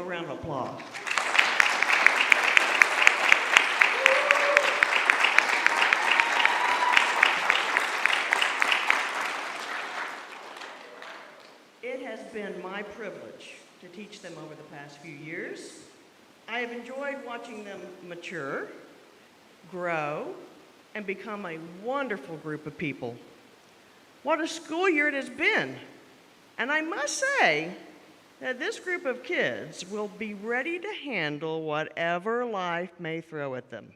a round of applause. It has been my privilege to teach them over the past few years. I have enjoyed watching them mature, grow, and become a wonderful group of people. What a school year it has been. And I must say that this group of kids will be ready to handle whatever life may throw at them.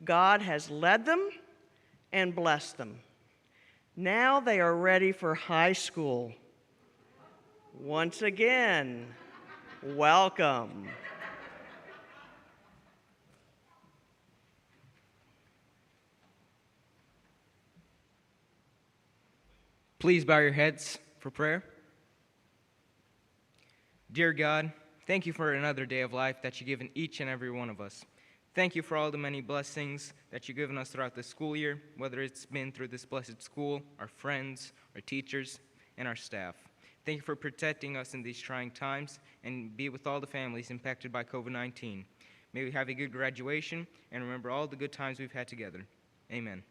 God has led them and blessed them. Now they are ready for high school. Once again, welcome. Please bow your heads for prayer. Dear God, thank you for another day of life that you've given each and every one of us. Thank you for all the many blessings that you've given us throughout the school year, whether it's been through this blessed school, our friends, our teachers, and our staff. Thank you for protecting us in these trying times, and be with all the families impacted by COVID-19. May we have a good graduation and remember all the good times we've had together. Amen.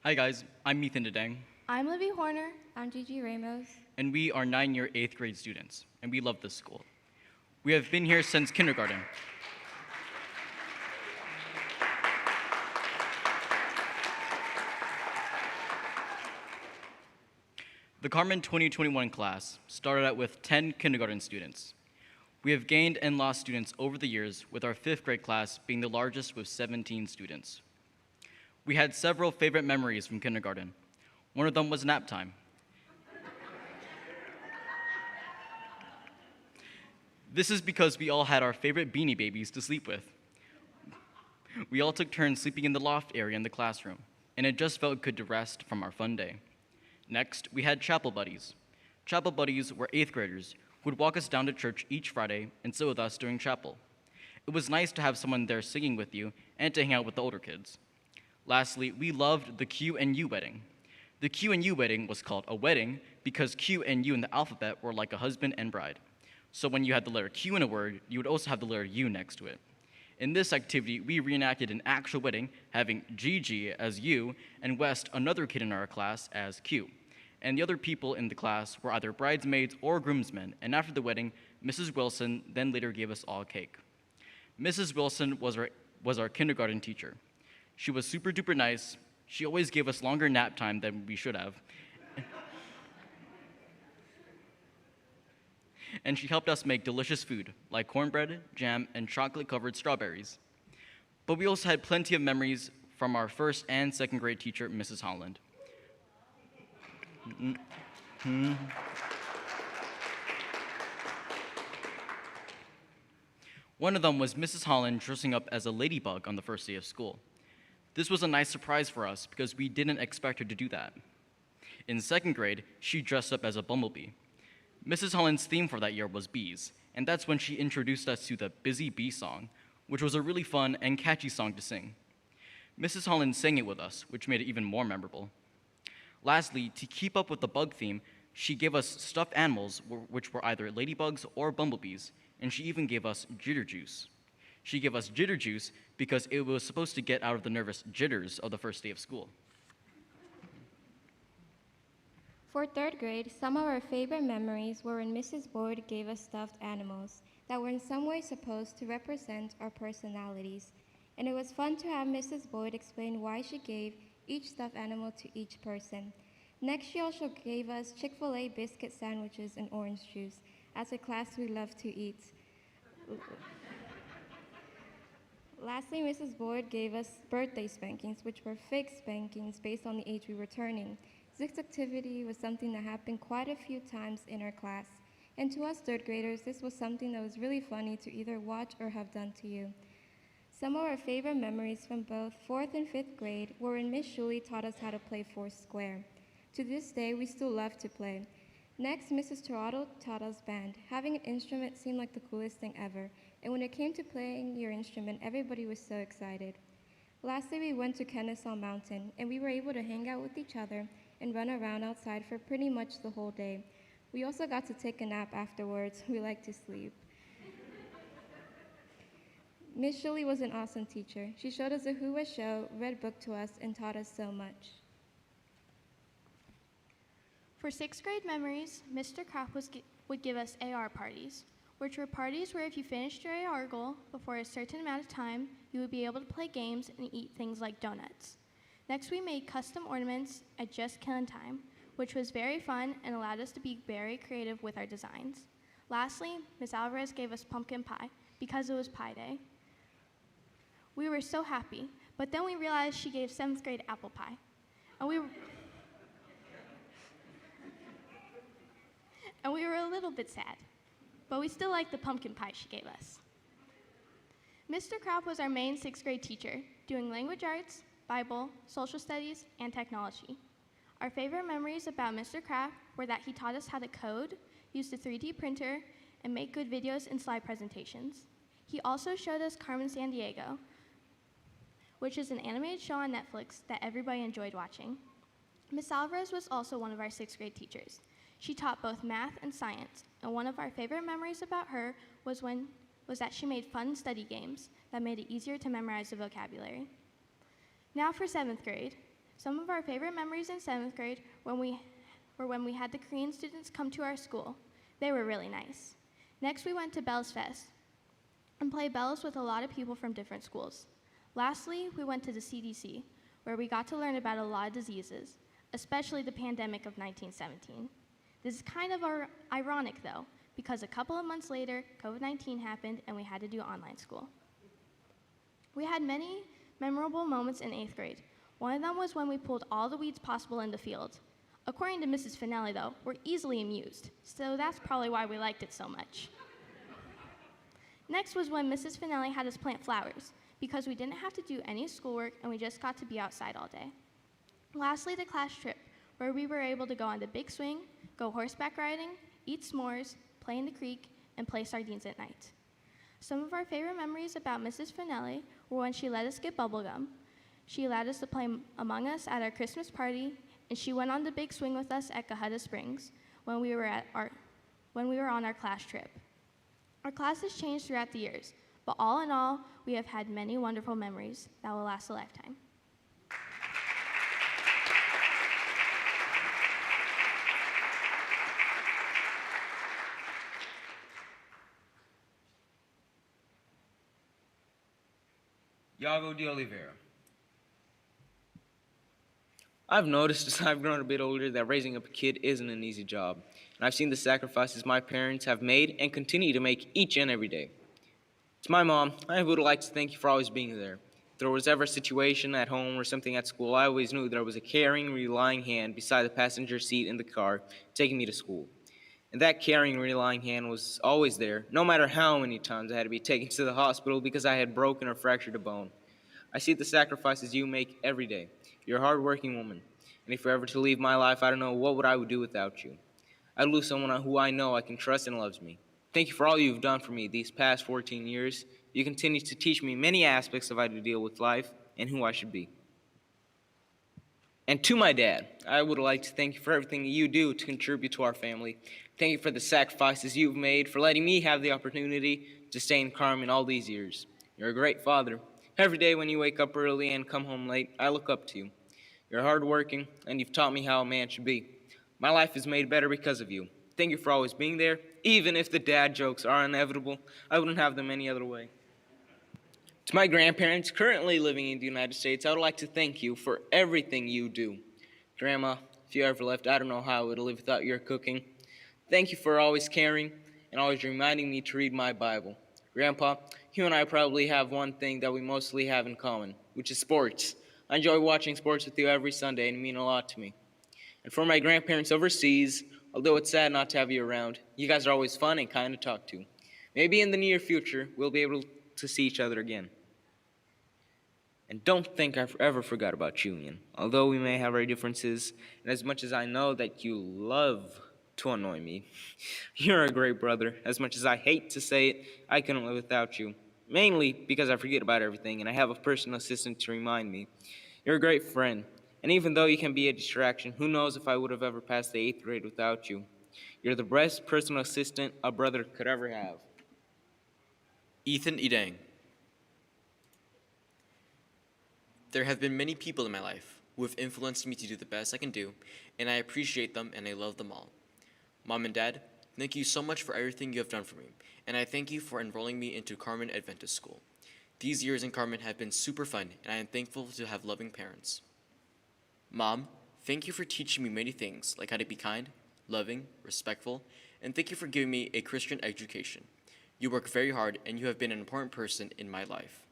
Hi guys, I'm Ethan Dedeng, I'm Libby Horner. I'm Gigi Ramos. and we are 9-year 8th grade students, and we love this school. We have been here since kindergarten. The Carman 2021 class started out with 10 kindergarten students. We have gained and lost students over the years, with our 5th grade class being the largest with 17 students. We had several favorite memories from kindergarten. One of them was nap time. This is because we all had our favorite Beanie Babies to sleep with. We all took turns sleeping in the loft area in the classroom, and it just felt good to rest from our fun day. Next, we had chapel buddies. Chapel buddies were 8th graders who would walk us down to church each Friday and sit with us during chapel. It was nice to have someone there singing with you and to hang out with the older kids. Lastly, we loved the Q and U wedding. The Q and U wedding was called a wedding because Q and U in the alphabet were like a husband and bride. So when you had the letter Q in a word, you would also have the letter U next to it. In this activity, we reenacted an actual wedding, having Gigi as U and West, another kid in our class, as Q. And the other people in the class were either bridesmaids or groomsmen, and after the wedding, Mrs. Wilson then later gave us all cake. Mrs. Wilson was our kindergarten teacher. She was super duper nice. She always gave us longer nap time than we should have. And she helped us make delicious food, like cornbread, jam, and chocolate-covered strawberries. But we also had plenty of memories from our first and second grade teacher, Mrs. Holland. One of them was Mrs. Holland dressing up as a ladybug on the first day of school. This was a nice surprise for us because we didn't expect her to do that. In second grade, she dressed up as a bumblebee. Mrs. Holland's theme for that year was bees, and that's when she introduced us to the Busy Bee song, which was a really fun and catchy song to sing. Mrs. Holland sang it with us, which made it even more memorable. Lastly, to keep up with the bug theme, she gave us stuffed animals, which were either ladybugs or bumblebees, and she even gave us jitter juice. She gave us jitter juice because it was supposed to get out of the nervous jitters of the first day of school. For third grade, some of our favorite memories were when Mrs. Boyd gave us stuffed animals that were in some way supposed to represent our personalities. And it was fun to have Mrs. Boyd explain why she gave each stuffed animal to each person. Next, she also gave us Chick-fil-A biscuit sandwiches and orange juice. As a class, we love to eat. Lastly, Mrs. Boyd gave us birthday spankings, which were fake spankings based on the age we were turning. This activity was something that happened quite a few times in our class. And to us third graders, this was something that was really funny to either watch or have done to you. Some of our favorite memories from both 4th and 5th grade were when Miss Julie taught us how to play four square. To this day, we still love to play. Next, Mrs. Torado taught us band. Having an instrument seemed like the coolest thing ever, and when it came to playing your instrument, everybody was so excited. Lastly, we went to Kennesaw Mountain, and we were able to hang out with each other and run around outside for pretty much the whole day. We also got to take a nap afterwards. We like to sleep. Miss Julie was an awesome teacher. She showed us a Who Was show, read book to us, and taught us so much. For 6th grade memories, Mr. Kraft would give us AR parties, which were parties where if you finished your AR goal before a certain amount of time, you would be able to play games and eat things like donuts. Next, we made custom ornaments at Just Killing Time, which was very fun and allowed us to be very creative with our designs. Lastly, Ms. Alvarez gave us pumpkin pie because it was Pie Day. We were so happy, but then we realized she gave 7th grade apple pie. And we were a little bit sad, but we still liked the pumpkin pie she gave us. Mr. Kraft was our main 6th grade teacher, doing language arts, Bible, social studies, and technology. Our favorite memories about Mr. Kraft were that he taught us how to code, use the 3D printer, and make good videos and slide presentations. He also showed us Carman San Diego, which is an animated show on Netflix that everybody enjoyed watching. Ms. Alvarez was also one of our 6th grade teachers. She taught both math and science, and one of our favorite memories about her was that she made fun study games that made it easier to memorize the vocabulary. Now for 7th grade. Some of our favorite memories in 7th grade were when we had the Korean students come to our school. They were really nice. Next, we went to Bells Fest and played bells with a lot of people from different schools. Lastly, we went to the CDC, where we got to learn about a lot of diseases, especially the pandemic of 1917. This is kind of ironic, though, because a couple of months later, COVID-19 happened and we had to do online school. We had many memorable moments in 8th grade. One of them was when we pulled all the weeds possible in the field. According to Mrs. Finelli, though, we're easily amused, so that's probably why we liked it so much. Next was when Mrs. Finelli had us plant flowers, because we didn't have to do any schoolwork and we just got to be outside all day. Lastly, the class trip, where we were able to go on the big swing, go horseback riding, eat s'mores, play play in the creek, and play sardines at night. Some of our favorite memories about Mrs. Finelli were when she let us get bubblegum. She allowed us to play Among Us at our Christmas party, and she went on the big swing with us at Cahutta Springs when we were on our class trip. Our class has changed throughout the years, but all in all, we have had many wonderful memories that will last a lifetime. Yago de Oliveira. I've noticed as I've grown a bit older that raising up a kid isn't an easy job, and I've seen the sacrifices my parents have made and continue to make each and every day. To my mom, I would like to thank you for always being there. If there was ever a situation at home or something at school, I always knew there was a caring, relying hand beside the passenger seat in the car taking me to school. And that caring, relying hand was always there, no matter how many times I had to be taken to the hospital because I had broken or fractured a bone. I see the sacrifices you make every day. You're a hardworking woman, and if you're ever to leave my life, I don't know what I would do without you. I'd lose someone who I know I can trust and loves me. Thank you for all you've done for me these past 14 years. You continue to teach me many aspects of how to deal with life and who I should be. And to my dad, I would like to thank you for everything you do to contribute to our family. Thank you for the sacrifices you've made, for letting me have the opportunity to stay in Carman all these years. You're a great father. Every day when you wake up early and come home late, I look up to you. You're hardworking, and you've taught me how a man should be. My life is made better because of you. Thank you for always being there. Even if the dad jokes are inevitable, I wouldn't have them any other way. To my grandparents currently living in the United States, I would like to thank you for everything you do. Grandma, if you ever left, I don't know how I would live without your cooking. Thank you for always caring and always reminding me to read my Bible. Grandpa, you and I probably have one thing that we mostly have in common, which is sports. I enjoy watching sports with you every Sunday, and you mean a lot to me. And for my grandparents overseas, although it's sad not to have you around, you guys are always fun and kind to talk to. Maybe in the near future, we'll be able to see each other again. And don't think I ever forgot about Julian. Although we may have our differences, and as much as I know that you love to annoy me, you're a great brother. As much as I hate to say it, I couldn't live without you. Mainly because I forget about everything, and I have a personal assistant to remind me. You're a great friend, and even though you can be a distraction, who knows if I would have ever passed the 8th grade without you. You're the best personal assistant a brother could ever have. Ethan Edang. There have been many people in my life who have influenced me to do the best I can do, and I appreciate them and I love them all. Mom and Dad, thank you so much for everything you have done for me, and I thank you for enrolling me into Carman Adventist School. These years in Carman have been super fun, and I am thankful to have loving parents. Mom, thank you for teaching me many things, like how to be kind, loving, respectful, and thank you for giving me a Christian education. You work very hard, and you have been an important person in my life.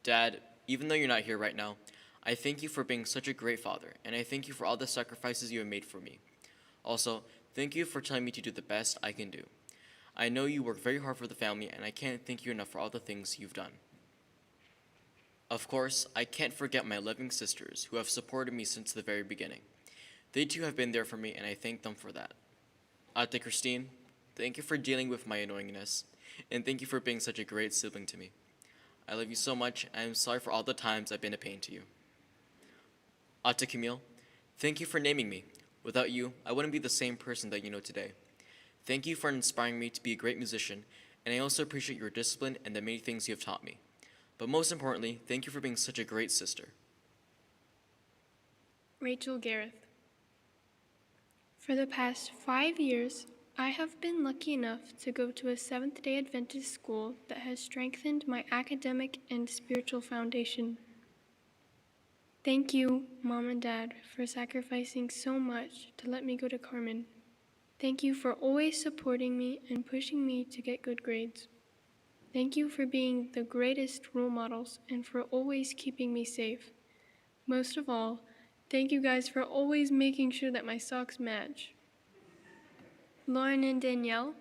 Dad, even though you're not here right now, I thank you for being such a great father, and I thank you for all the sacrifices you have made for me. Also, thank you for telling me to do the best I can do. I know you work very hard for the family, and I can't thank you enough for all the things you've done. Of course, I can't forget my loving sisters who have supported me since the very beginning. They too have been there for me, and I thank them for that. Ate Christine, thank you for dealing with my annoyingness, and thank you for being such a great sibling to me. I love you so much, and I'm sorry for all the times I've been a pain to you. Ate Camille, thank you for naming me. Without you, I wouldn't be the same person that you know today. Thank you for inspiring me to be a great musician, and I also appreciate your discipline and the many things you have taught me. But most importantly, thank you for being such a great sister. Rachel Gareth. For the past 5 years, I have been lucky enough to go to a Seventh-day Adventist school that has strengthened my academic and spiritual foundation. Thank you, Mom and Dad, for sacrificing so much to let me go to Carman. Thank you for always supporting me and pushing me to get good grades. Thank you for being the greatest role models and for always keeping me safe. Most of all, thank you guys for always making sure that my socks match. Lauren and Danielle,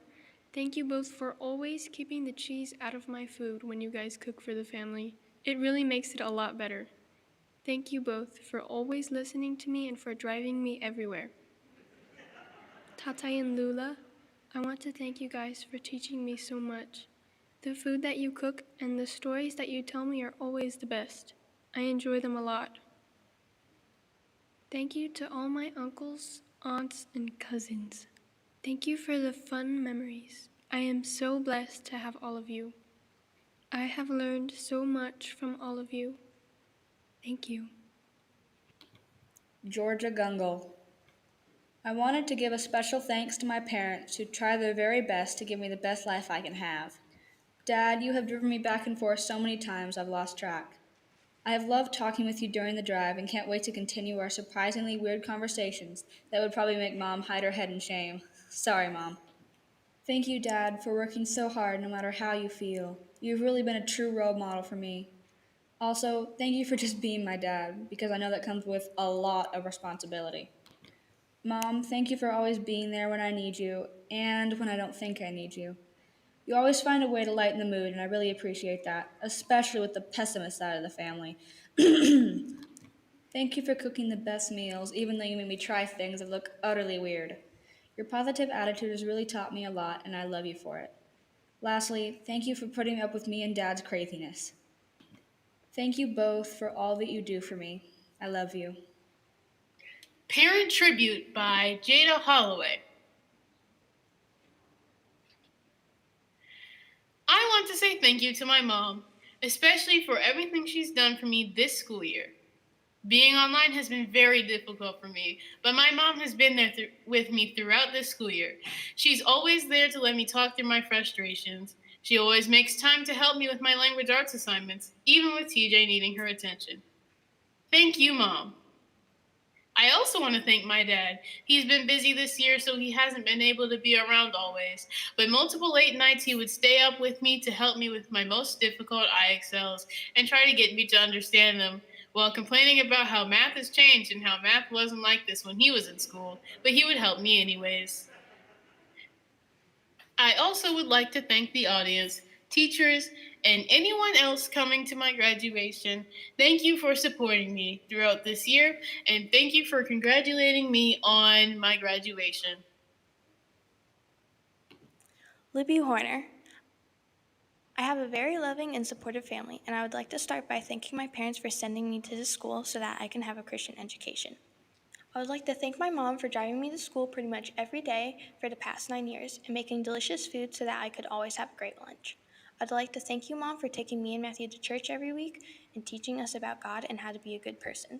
thank you both for always keeping the cheese out of my food when you guys cook for the family. It really makes it a lot better. Thank you both for always listening to me and for driving me everywhere. Tatai and Lula, I want to thank you guys for teaching me so much. The food that you cook and the stories that you tell me are always the best. I enjoy them a lot. Thank you to all my uncles, aunts, and cousins. Thank you for the fun memories. I am so blessed to have all of you. I have learned so much from all of you. Thank you. Georgia Gungle. I wanted to give a special thanks to my parents who try their very best to give me the best life I can have. Dad, you have driven me back and forth so many times I've lost track. I have loved talking with you during the drive and can't wait to continue our surprisingly weird conversations that would probably make Mom hide her head in shame. Sorry, Mom. Thank you, Dad, for working so hard no matter how you feel. You've really been a true role model for me. Also, thank you for just being my dad, because I know that comes with a lot of responsibility. Mom, thank you for always being there when I need you and when I don't think I need you. You always find a way to lighten the mood, and I really appreciate that, especially with the pessimist side of the family. Thank you for cooking the best meals, even though you made me try things that look utterly weird. Your positive attitude has really taught me a lot, and I love you for it. Lastly, thank you for putting up with me and Dad's craziness. Thank you both for all that you do for me. I love you. Parent Tribute by Jada Holloway. I want to say thank you to my mom, especially for everything she's done for me this school year. Being online has been very difficult for me, but my mom has been there with me throughout this school year. She's always there to let me talk through my frustrations. She always makes time to help me with my language arts assignments, even with TJ needing her attention. Thank you, Mom. I also want to thank my dad. He's been busy this year, so he hasn't been able to be around always. But multiple late nights, he would stay up with me to help me with my most difficult IXLs and try to get me to understand them, while complaining about how math has changed and how math wasn't like this when he was in school. But he would help me anyways. I also would like to thank the audience, teachers, and anyone else coming to my graduation. Thank you for supporting me throughout this year, and thank you for congratulating me on my graduation. Libby Horner. I have a very loving and supportive family, and I would like to start by thanking my parents for sending me to this school so that I can have a Christian education. I would like to thank my mom for driving me to school pretty much every day for the past 9 years and making delicious food so that I could always have a great lunch. I'd like to thank you, Mom, for taking me and Matthew to church every week and teaching us about God and how to be a good person.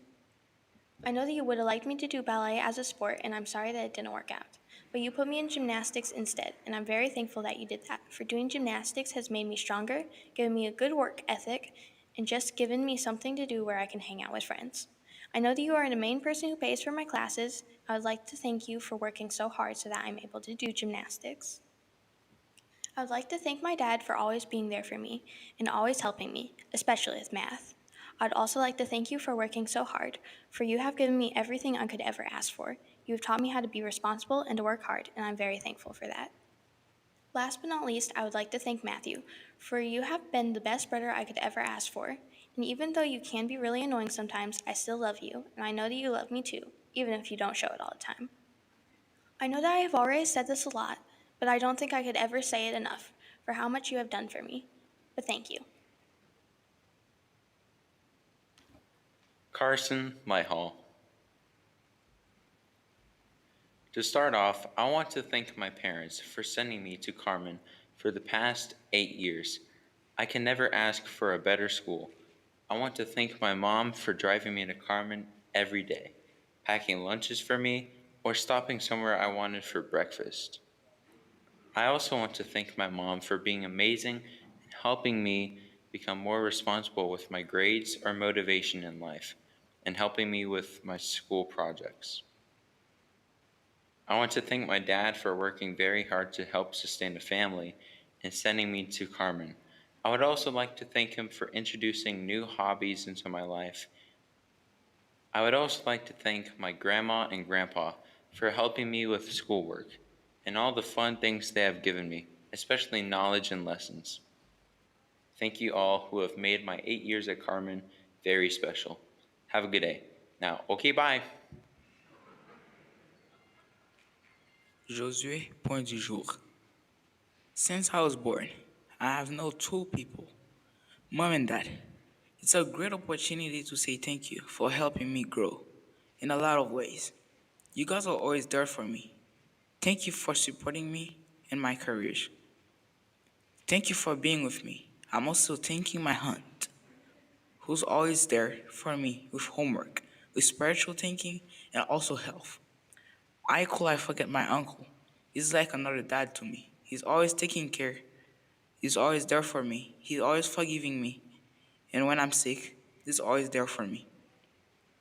I know that you would have liked me to do ballet as a sport, and I'm sorry that it didn't work out. But you put me in gymnastics instead, and I'm very thankful that you did that. For doing gymnastics has made me stronger, given me a good work ethic, and just given me something to do where I can hang out with friends. I know that you are the main person who pays for my classes. I would like to thank you for working so hard so that I'm able to do gymnastics. I would like to thank my dad for always being there for me and always helping me, especially with math. I'd also like to thank you for working so hard, for you have given me everything I could ever ask for. You have taught me how to be responsible and to work hard, and I'm very thankful for that. Last but not least, I would like to thank Matthew, for you have been the best brother I could ever ask for. And even though you can be really annoying sometimes, I still love you, and I know that you love me too, even if you don't show it all the time. I know that I have already said this a lot, but I don't think I could ever say it enough for how much you have done for me. But thank you. Carson Myhall. To start off, I want to thank my parents for sending me to Carman for the past 8 years. I can never ask for a better school. I want to thank my mom for driving me to Carman every day, packing lunches for me, or stopping somewhere I wanted for breakfast. I also want to thank my mom for being amazing and helping me become more responsible with my grades or motivation in life, and helping me with my school projects. I want to thank my dad for working very hard to help sustain a family and sending me to Carman. I would also like to thank him for introducing new hobbies into my life. I would also like to thank my grandma and grandpa for helping me with schoolwork and all the fun things they have given me, especially knowledge and lessons. Thank you all who have made my 8 years at Carman very special. Have a good day. Now, okay, bye. Josué, point du jour. Since I was born, I have known two people, Mom and Dad. It's a great opportunity to say thank you for helping me grow in a lot of ways. You guys are always there for me. Thank you for supporting me in my careers. Thank you for being with me. I'm also thanking my aunt, who's always there for me with homework, with spiritual thinking, and also health. I forget my uncle. He's like another dad to me. He's always taking care. He's always there for me. He's always forgiving me. And when I'm sick, he's always there for me.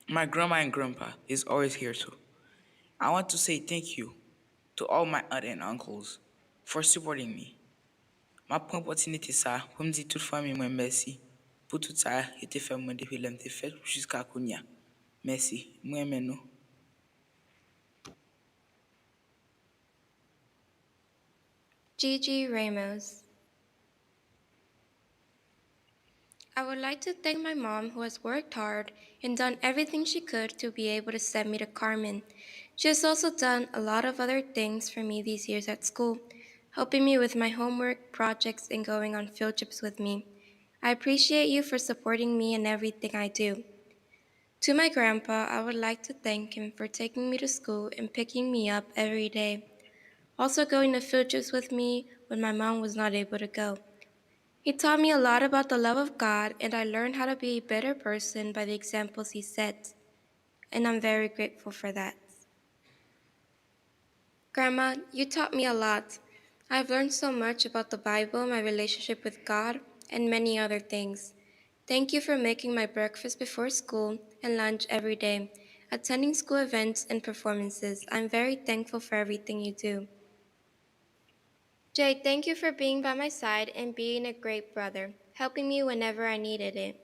My grandma and grandpa is always here too. I want to say thank you to all my aunt and uncles for supporting me. Ma prend opportunité ça pour me dire toute famille moi merci pour tout ça qui était fait moi depuis l'homme fait jusqu'à Kounia. Merci. Moi aime nous. Gigi Ramos. I would like to thank my mom who has worked hard and done everything she could to be able to send me to Carman. She has also done a lot of other things for me these years at school, helping me with my homework, projects, and going on field trips with me. I appreciate you for supporting me in everything I do. To my grandpa, I would like to thank him for taking me to school and picking me up every day. Also going to field trips with me when my mom was not able to go. He taught me a lot about the love of God, and I learned how to be a better person by the examples he set, and I'm very grateful for that. Grandma, you taught me a lot. I've learned so much about the Bible, my relationship with God, and many other things. Thank you for making my breakfast before school and lunch every day, attending school events and performances. I'm very thankful for everything you do. Jay, thank you for being by my side and being a great brother, helping me whenever I needed it.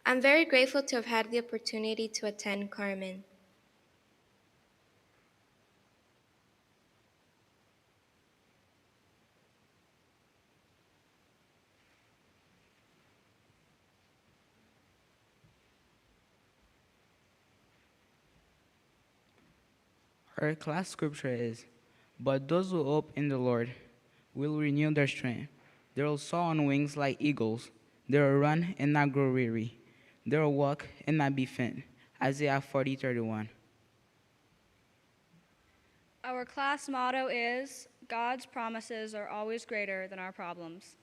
I'm very grateful to have had the opportunity to attend Carman. Our class scripture is, "But those who hope in the Lord will renew their strength. They will soar on wings like eagles. They will run and not grow weary. They will walk and not be faint." Isaiah 40:31. Our class motto is, "God's promises are always greater than our problems."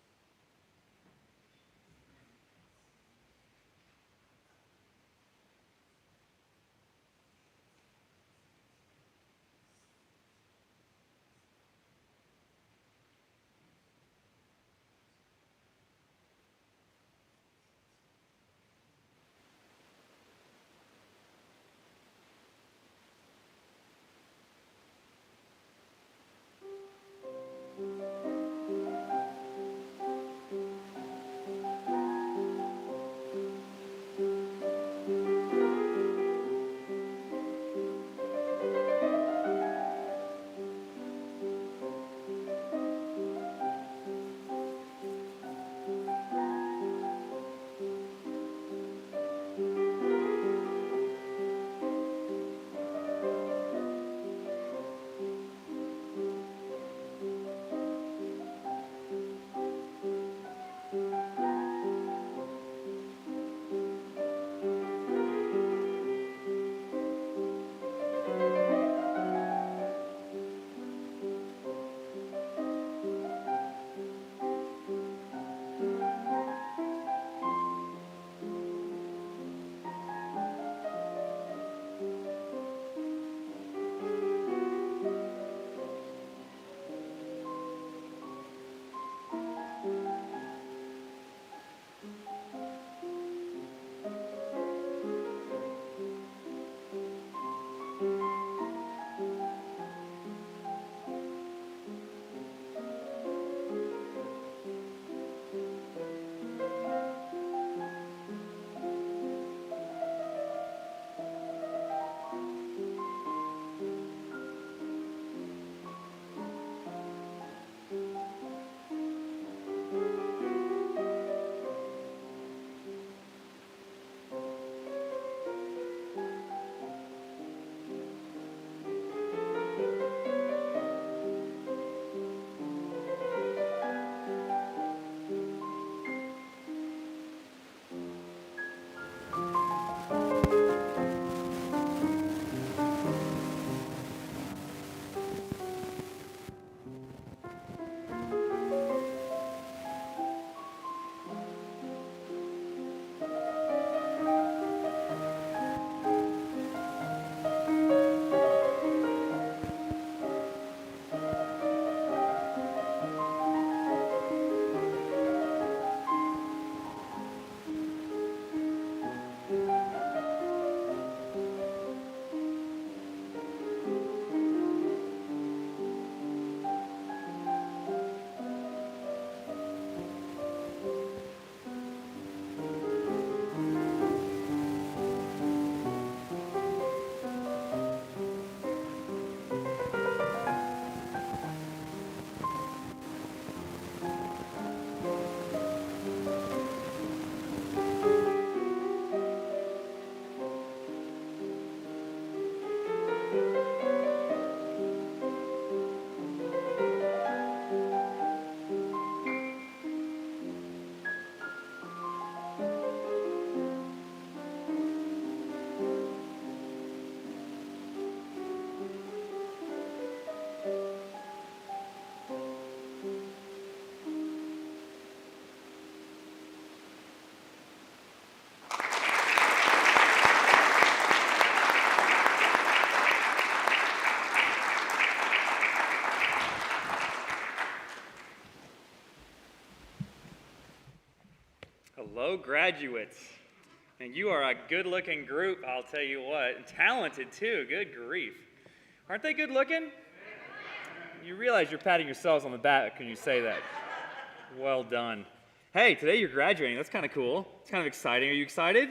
Hello, graduates. And you are a good-looking group, I'll tell you what. And talented, too. Good grief. Aren't they good-looking? You realize you're patting yourselves on the back when you say that. Well done. Hey, today you're graduating. That's kind of cool. It's kind of exciting. Are you excited?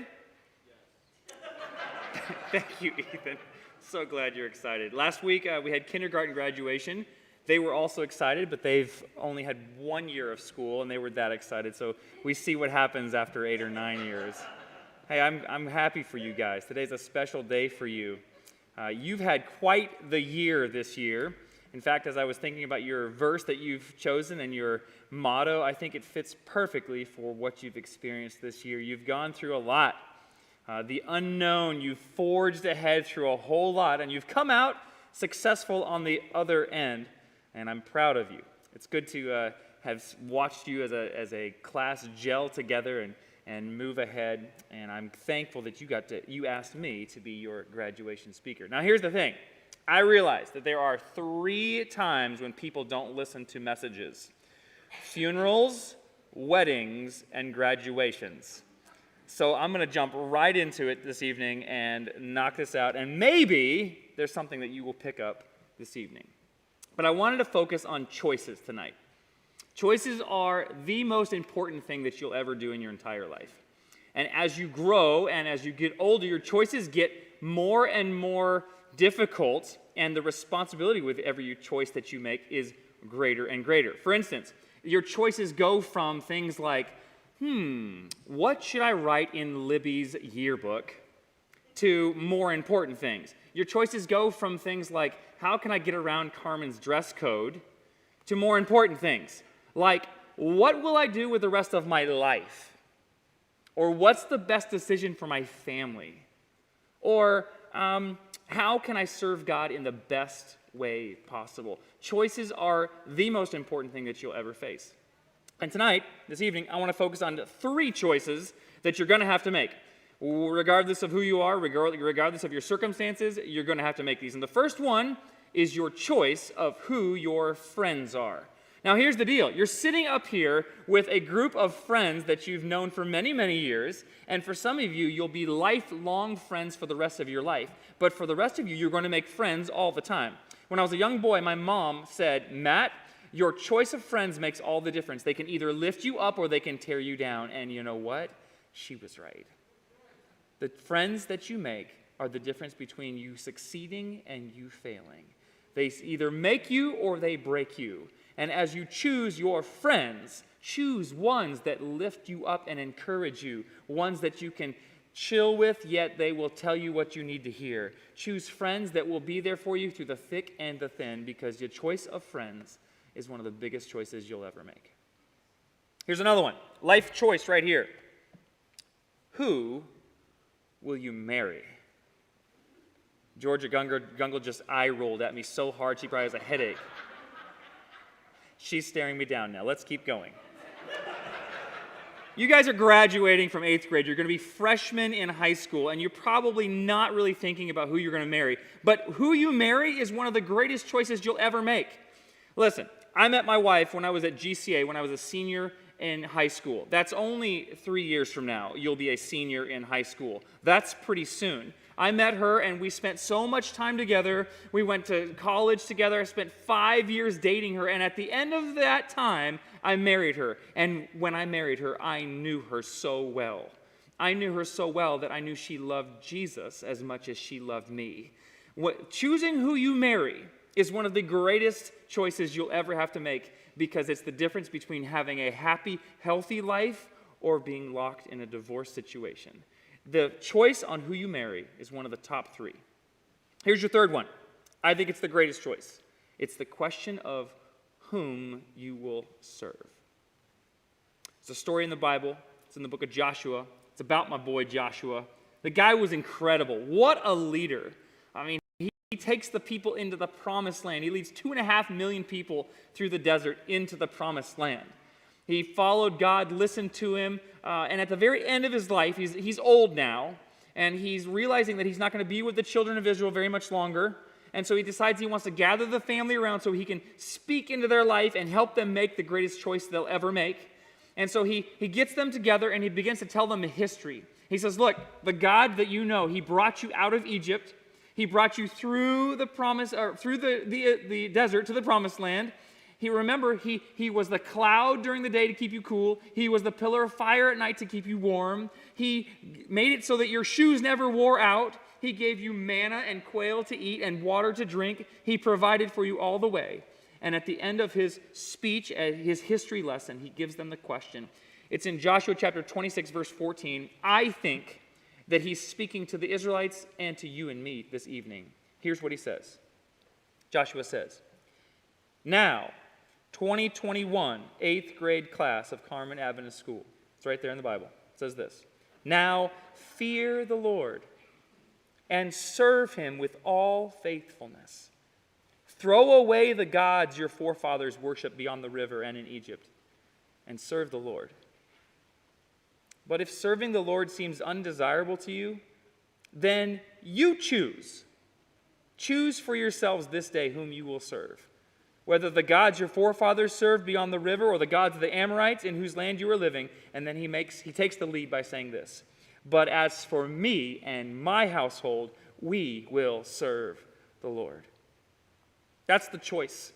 Yes. Thank you, Ethan. So glad you're excited. Last week, we had kindergarten graduation. They were also excited, but they've only had 1 year of school, and they were that excited. So we see what happens after 8 or 9 years. Hey, I'm happy for you guys. Today's a special day for you. You've had quite the year this year. In fact, as I was thinking about your verse that you've chosen and your motto, I think it fits perfectly for what you've experienced this year. You've gone through a lot. The unknown, you've forged ahead through a whole lot, and you've come out successful on the other end. And I'm proud of you. It's good to have watched you as a class gel together and move ahead. And I'm thankful that you asked me to be your graduation speaker. Now, here's the thing. I realize that there are 3 times when people don't listen to messages: funerals, weddings, and graduations. So I'm going to jump right into it this evening and knock this out. And maybe there's something that you will pick up this evening. But I wanted to focus on choices tonight. Choices are the most important thing that you'll ever do in your entire life. And as you grow and as you get older, your choices get more and more difficult, and the responsibility with every choice that you make is greater and greater. For instance, your choices go from things like, what should I write in Libby's yearbook, to more important things. Your choices go from things like, how can I get around Carman's dress code, to more important things, like, what will I do with the rest of my life? Or what's the best decision for my family? Or how can I serve God in the best way possible? Choices are the most important thing that you'll ever face. And tonight, this evening, I want to focus on 3 choices that you're going to have to make. Regardless of who you are, regardless of your circumstances, you're going to have to make these. And the first one is your choice of who your friends are. Now, here's the deal. You're sitting up here with a group of friends that you've known for many, many years, and for some of you, you'll be lifelong friends for the rest of your life. But for the rest of you, you're going to make friends all the time. When I was a young boy, my mom said, Matt, your choice of friends makes all the difference. They can either lift you up or they can tear you down. And you know what? She was right. The friends that you make are the difference between you succeeding and you failing. They either make you or they break you. And as you choose your friends, choose ones that lift you up and encourage you, ones that you can chill with, yet they will tell you what you need to hear. Choose friends that will be there for you through the thick and the thin, because your choice of friends is one of the biggest choices you'll ever make. Here's another one. Life choice right here. Who will you marry? Georgia Gungle just eye-rolled at me so hard she probably has a headache. She's staring me down now. Let's keep going. You guys are graduating from 8th grade. You're going to be freshmen in high school, and you're probably not really thinking about who you're going to marry. But who you marry is one of the greatest choices you'll ever make. Listen, I met my wife when I was at GCA, when I was a senior in high school. That's only 3 years from now. You'll be a senior in high school. That's pretty soon. I met her, and we spent so much time together. We went to college together. I spent 5 years dating her, and at the end of that time, I married her. And when I married her, I knew her so well. I knew her so well that I knew she loved Jesus as much as she loved me. Choosing who you marry is one of the greatest choices you'll ever have to make, because it's the difference between having a happy, healthy life or being locked in a divorce situation. The choice on who you marry is one of the top 3. Here's your third one. I think it's the greatest choice. It's the question of whom you will serve. It's a story in the Bible. It's in the book of Joshua. It's about my boy Joshua. The guy was incredible. What a leader. I mean, he takes the people into the promised land. He leads 2.5 million people through the desert into the promised land. He followed God, listened to him, and at the very end of his life, he's old now, and he's realizing that he's not going to be with the children of Israel very much longer, and so he decides he wants to gather the family around so he can speak into their life and help them make the greatest choice they'll ever make. And so he gets them together and he begins to tell them a history. He says, look, the God that you know, he brought you out of Egypt. He brought you through the the desert to the promised land. He was the cloud during the day to keep you cool. He was the pillar of fire at night to keep you warm. He made it so that your shoes never wore out. He gave you manna and quail to eat and water to drink. He provided for you all the way. And at the end of his speech, his history lesson, he gives them the question. It's in Joshua chapter 26, verse 14. I think that he's speaking to the Israelites and to you and me this evening. Here's what he says. Joshua says, now, 2021, 8th grade class of Carman Adventist School. It's right there in the Bible. It says this. Now, fear the Lord and serve him with all faithfulness. Throw away the gods your forefathers worshiped beyond the river and in Egypt, and serve the Lord. But if serving the Lord seems undesirable to you, then you choose. Choose for yourselves this day whom you will serve, whether the gods your forefathers served beyond the river or the gods of the Amorites in whose land you are living. And then he takes the lead by saying this. But as for me and my household, we will serve the Lord. That's the choice.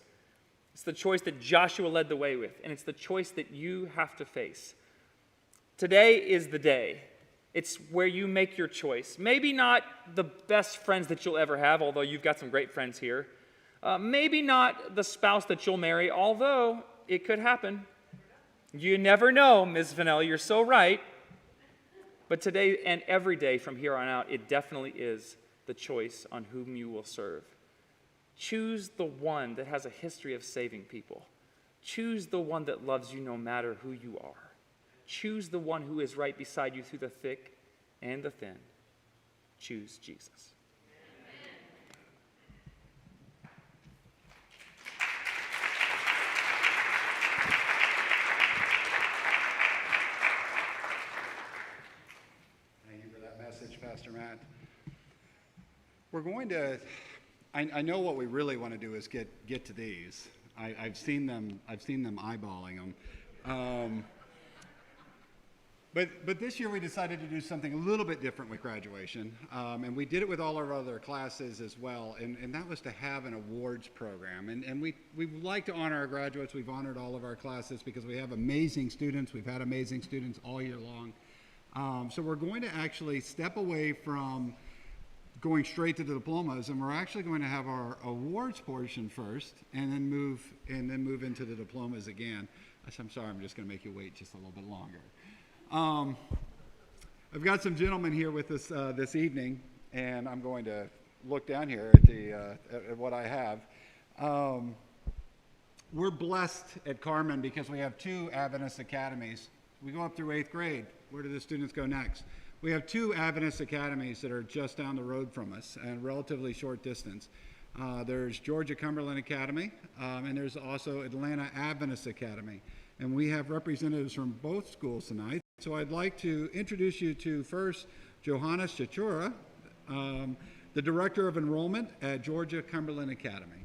It's the choice that Joshua led the way with, and it's the choice that you have to face. Today is the day. It's where you make your choice. Maybe not the best friends that you'll ever have, although you've got some great friends here. Maybe not the spouse that you'll marry, although it could happen. You never know, Ms. Vanelli, you're so right. But today and every day from here on out, it definitely is the choice on whom you will serve. Choose the one that has a history of saving people. Choose the one that loves you no matter who you are. Choose the one who is right beside you through the thick and the thin. Choose Jesus. Thank you for that message, Pastor Matt. We're going to, I know what we really want to do is get to these. I've seen them eyeballing them. But this year we decided to do something a little bit different with graduation, and we did it with all our other classes as well, and that was to have an awards program. And we like to honor our graduates. We've honored all of our classes because we have amazing students. We've had amazing students all year long. So we're going to actually step away from going straight to the diplomas, and we're actually going to have our awards portion first, and then move into the diplomas again. I'm sorry, I'm just going to make you wait just a little bit longer. I've got some gentlemen here with us this evening, and I'm going to look down here at what I have. We're blessed at Carman because we have two Adventist academies. We go up through 8th grade. Where do the students go next? We have two Adventist academies that are just down the road from us and relatively short distance. There's Georgia Cumberland Academy, and there's also Atlanta Adventist Academy. And we have representatives from both schools tonight. So I'd like to introduce you to first Johannes Chachura, the Director of Enrollment at Georgia Cumberland Academy.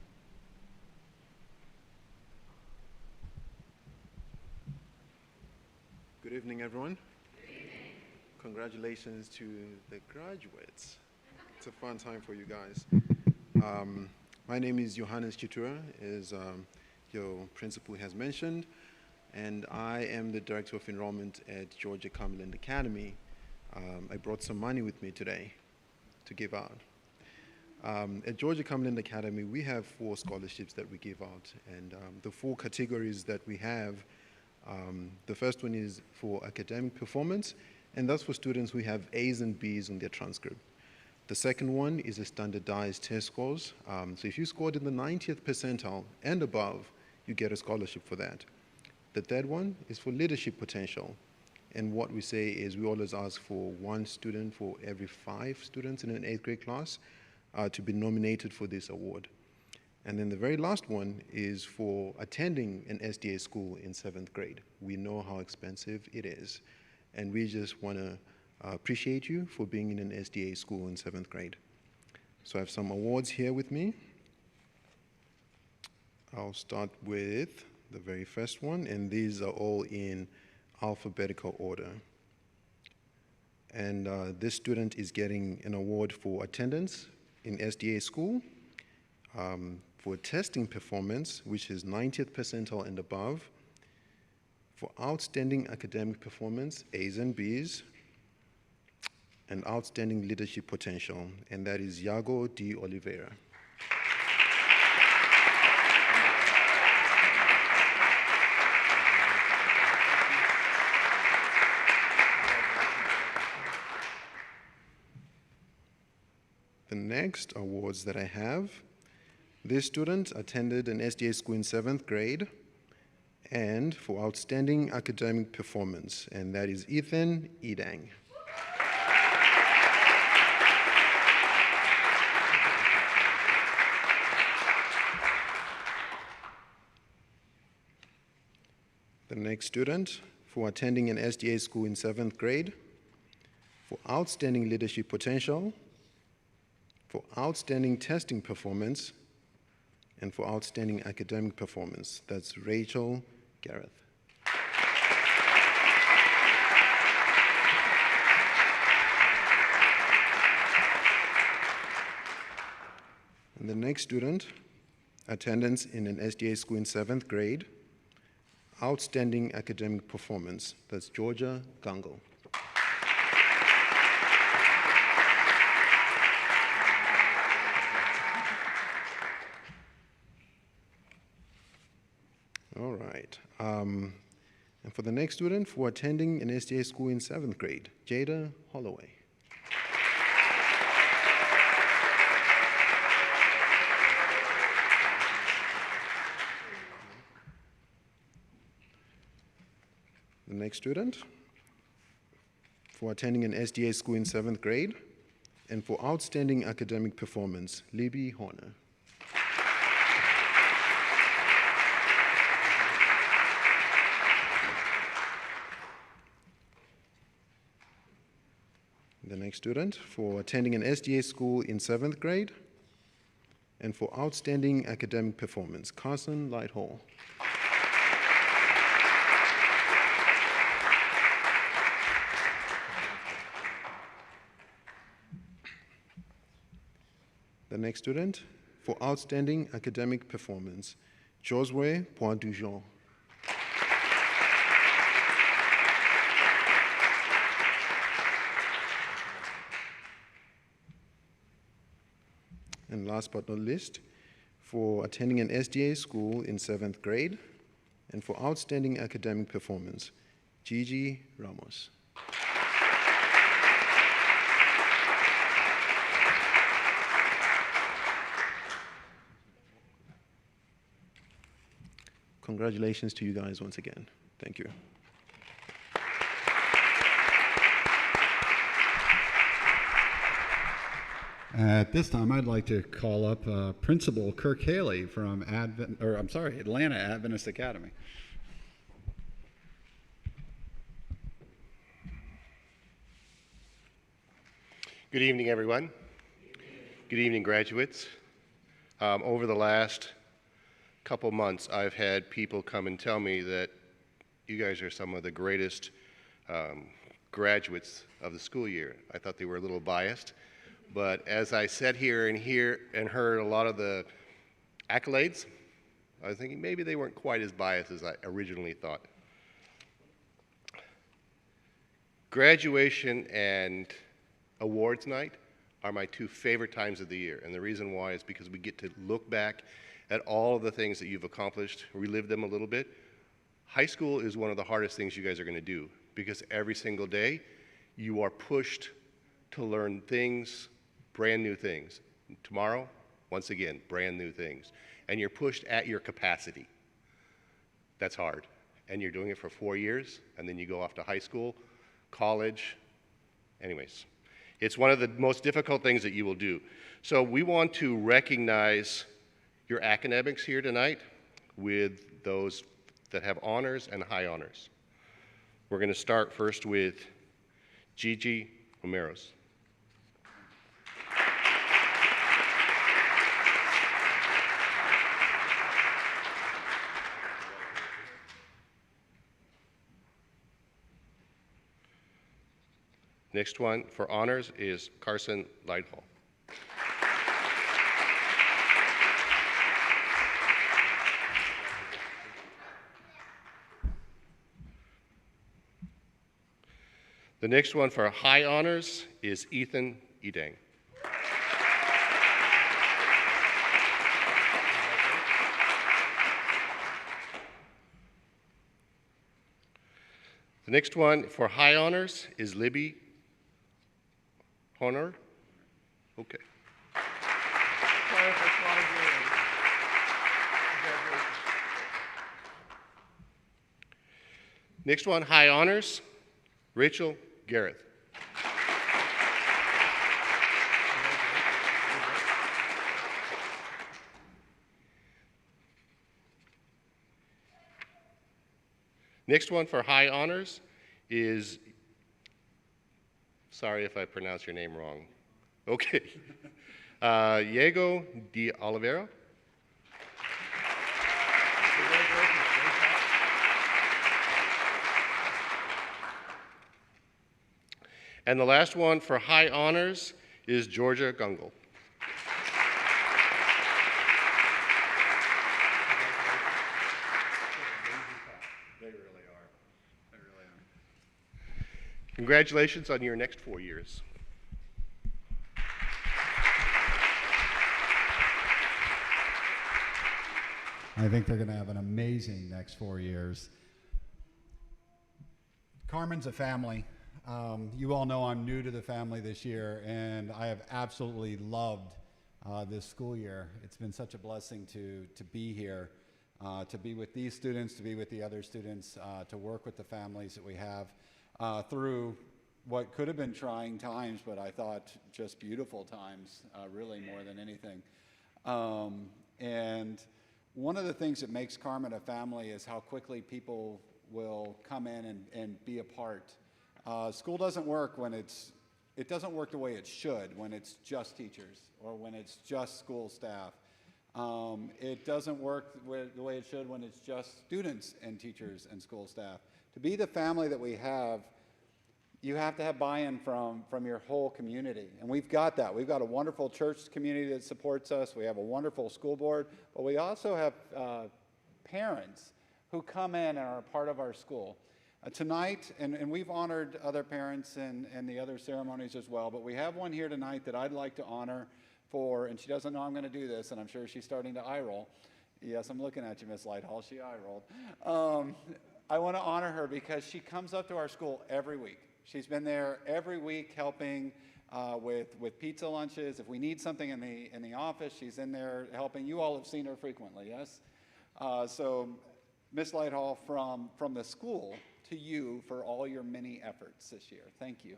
Good evening, everyone. Good evening. Congratulations to the graduates. It's a fun time for you guys. My name is Johannes Chachura, as your principal has mentioned, and I am the Director of Enrollment at Georgia Cumberland Academy. I brought some money with me today to give out. At Georgia Cumberland Academy, we have 4 scholarships that we give out, and the 4 categories that we have, the first one is for academic performance, and that's for students who have A's and B's on their transcript. The second one is a standardized test scores. So if you scored in the 90th percentile and above, you get a scholarship for that. The third one is for leadership potential. And what we say is we always ask for 1 student for every 5 students in an 8th grade class to be nominated for this award. And then the very last one is for attending an SDA school in 7th grade. We know how expensive it is, and we just want to appreciate you for being in an SDA school in 7th grade. So I have some awards here with me. I'll start with the very first one, and these are all in alphabetical order. And this student is getting an award for attendance in SDA school, for testing performance, which is 90th percentile and above, for outstanding academic performance, A's and B's, and outstanding leadership potential, and that is Iago de Oliveira. The next awards that I have, this student attended an SDA school in 7th grade and for outstanding academic performance, and that is Ethan Edang. The next student for attending an SDA school in 7th grade for outstanding leadership potential, for outstanding testing performance, and for outstanding academic performance. That's Rachel Gareth. And the next student, attendance in an SDA school in 7th grade, outstanding academic performance. That's Georgia Gangle. All right. And for the next student, for attending an SDA school in 7th grade, Jada Holloway. The next student, for attending an SDA school in 7th grade, and for outstanding academic performance, Libby Horner. The next student, for attending an SDA school in 7th grade, and for outstanding academic performance, Carson Lighthall. The next student, for outstanding academic performance, Josue Poindujon. And last but not least, for attending an SDA school in 7th grade, and for outstanding academic performance, Gigi Ramos. Congratulations to you guys once again. Thank you. At this time, I'd like to call up Principal Kirk Haley from Atlanta Adventist Academy. Good evening, everyone. Good evening, graduates. Over the last couple months, I've had people come and tell me that you guys are some of the greatest graduates of the school year. I thought they were a little biased, but as I sat here and heard a lot of the accolades, I was thinking maybe they weren't quite as biased as I originally thought. Graduation and awards night are my two favorite times of the year, and the reason why is because we get to look back at all of the things that you've accomplished, relive them a little bit. High school is one of the hardest things you guys are going to do because every single day you are pushed to learn things, brand new things. Tomorrow, once again, brand new things. And you're pushed at your capacity. That's hard. And you're doing it for 4 years, and then you go off to high school, college. Anyways, it's one of the most difficult things that you will do. So we want to recognize your academics here tonight with those that have honors and high honors. We're going to start first with Gigi Romeros. Next one for honors is Carson Lighthall. The next one for high honors is Ethan Edang. The next one for high honors is Libby Honor. Okay. Next one, high honors, Rachel Gareth. Next one for high honors is, sorry if I pronounce your name wrong. Okay. Diego de Oliveira. And the last one for high honors is Georgia Gungle. They really are. They really are. Congratulations on your next 4 years. I think they're going to have an amazing next 4 years. Carmen's a family. You all know I'm new to the family this year, and I have absolutely loved this school year. It's been such a blessing to be here, to be with these students, to be with the other students, to work with the families that we have through what could have been trying times, but I thought just beautiful times, really more than anything. And one of the things that makes Carman a family is how quickly people will come in and be a part. School doesn't work when it doesn't work the way it should when it's just teachers or when it's just school staff. It doesn't work the way it should when it's just students and teachers and school staff. To be the family that we have, you have to have buy-in from your whole community. And we've got that. We've got a wonderful church community that supports us. We have a wonderful school board, but we also have parents who come in and are a part of our school. Tonight, and we've honored other parents in the other ceremonies as well, but we have one here tonight that I'd like to honor for, and she doesn't know I'm going to do this, and I'm sure she's starting to eye roll. Yes, I'm looking at you, Miss Lighthall. She eye rolled. I want to honor her because she comes up to our school every week. She's been there every week helping with pizza lunches. If we need something in the office, she's in there helping. You all have seen her frequently, yes? So, Miss Lighthall, from the school to you for all your many efforts this year. Thank you.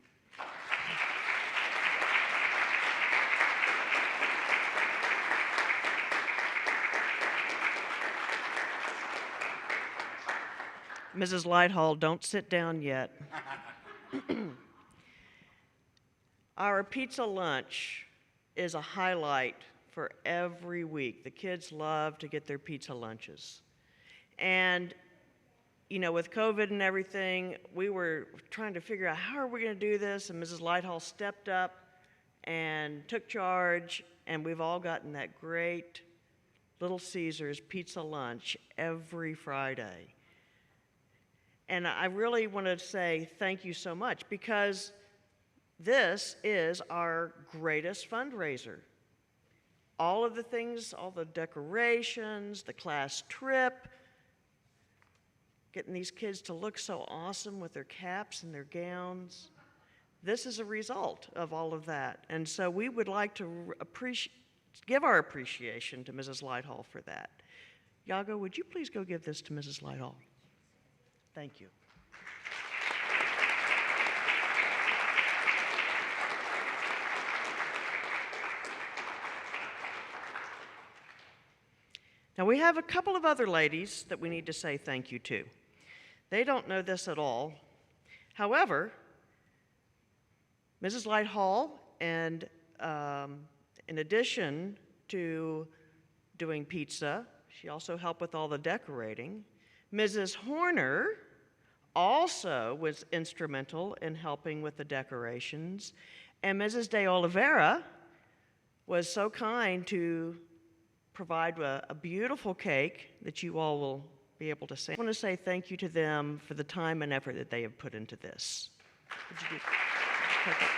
Mrs. Lighthall, don't sit down yet. Our pizza lunch is a highlight for every week. The kids love to get their pizza lunches. And, you know, with COVID and everything, we were trying to figure out how are we going to do this, and Mrs. Lighthall stepped up and took charge, and we've all gotten that great Little Caesars pizza lunch every Friday. And I really want to say thank you so much because this is our greatest fundraiser. All of the things, all the decorations, the class trip, getting these kids to look so awesome with their caps and their gowns. This is a result of all of that. And so we would like to give our appreciation to Mrs. Lighthall for that. Yago, would you please go give this to Mrs. Lighthall? Thank you. Now we have a couple of other ladies that we need to say thank you to. They don't know this at all. However, Mrs. Lighthall, and in addition to doing pizza, she also helped with all the decorating. Mrs. Horner also was instrumental in helping with the decorations. And Mrs. De Oliveira was so kind to provide a beautiful cake that you all will be able to see. I want to say thank you to them for the time and effort that they have put into this. Would you take that?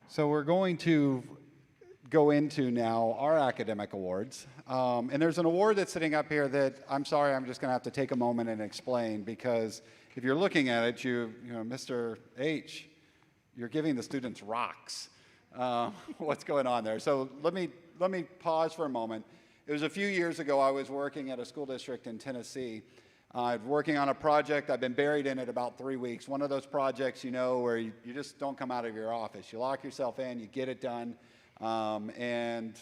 So we're going to go into now our academic awards. And there's an award that's sitting up here that I'm sorry, I'm just going to have to take a moment and explain, because if you're looking at it, you know, Mr. H, you're giving the students rocks. What's going on there? So let me pause for a moment. It was a few years ago. I was working at a school district in Tennessee. Working on a project. I've been buried in it about 3 weeks. One of those projects, you know, where you just don't come out of your office. You lock yourself in, you get it done. When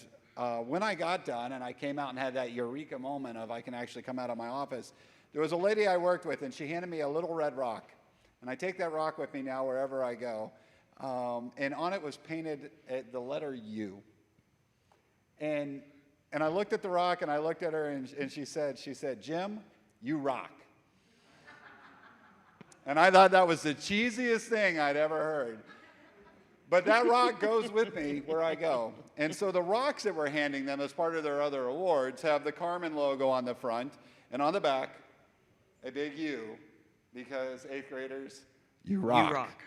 I got done and I came out and had that eureka moment of I can actually come out of my office, there was a lady I worked with, and she handed me a little red rock. And I take that rock with me now wherever I go. And on it was painted the letter U. And I looked at the rock and I looked at her and she said, "Jim, you rock." And I thought that was the cheesiest thing I'd ever heard. But that rock goes with me where I go. And so the rocks that we're handing them as part of their other awards have the Carman logo on the front, and on the back, a big U, because 8th graders, you rock. You rock.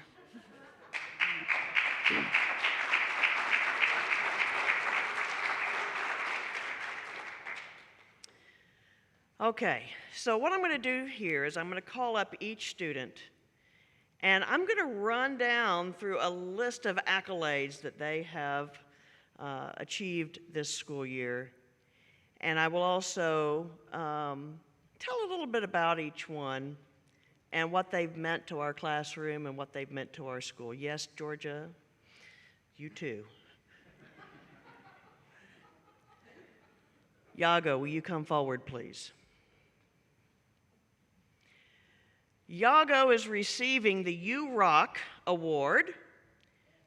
Okay, so what I'm going to do here is I'm going to call up each student, and I'm going to run down through a list of accolades that they have achieved this school year. And I will also tell a little bit about each one and what they've meant to our classroom and what they've meant to our school. Yes, Georgia, you too. Yago, will you come forward, please? Yago is receiving the U Rock Award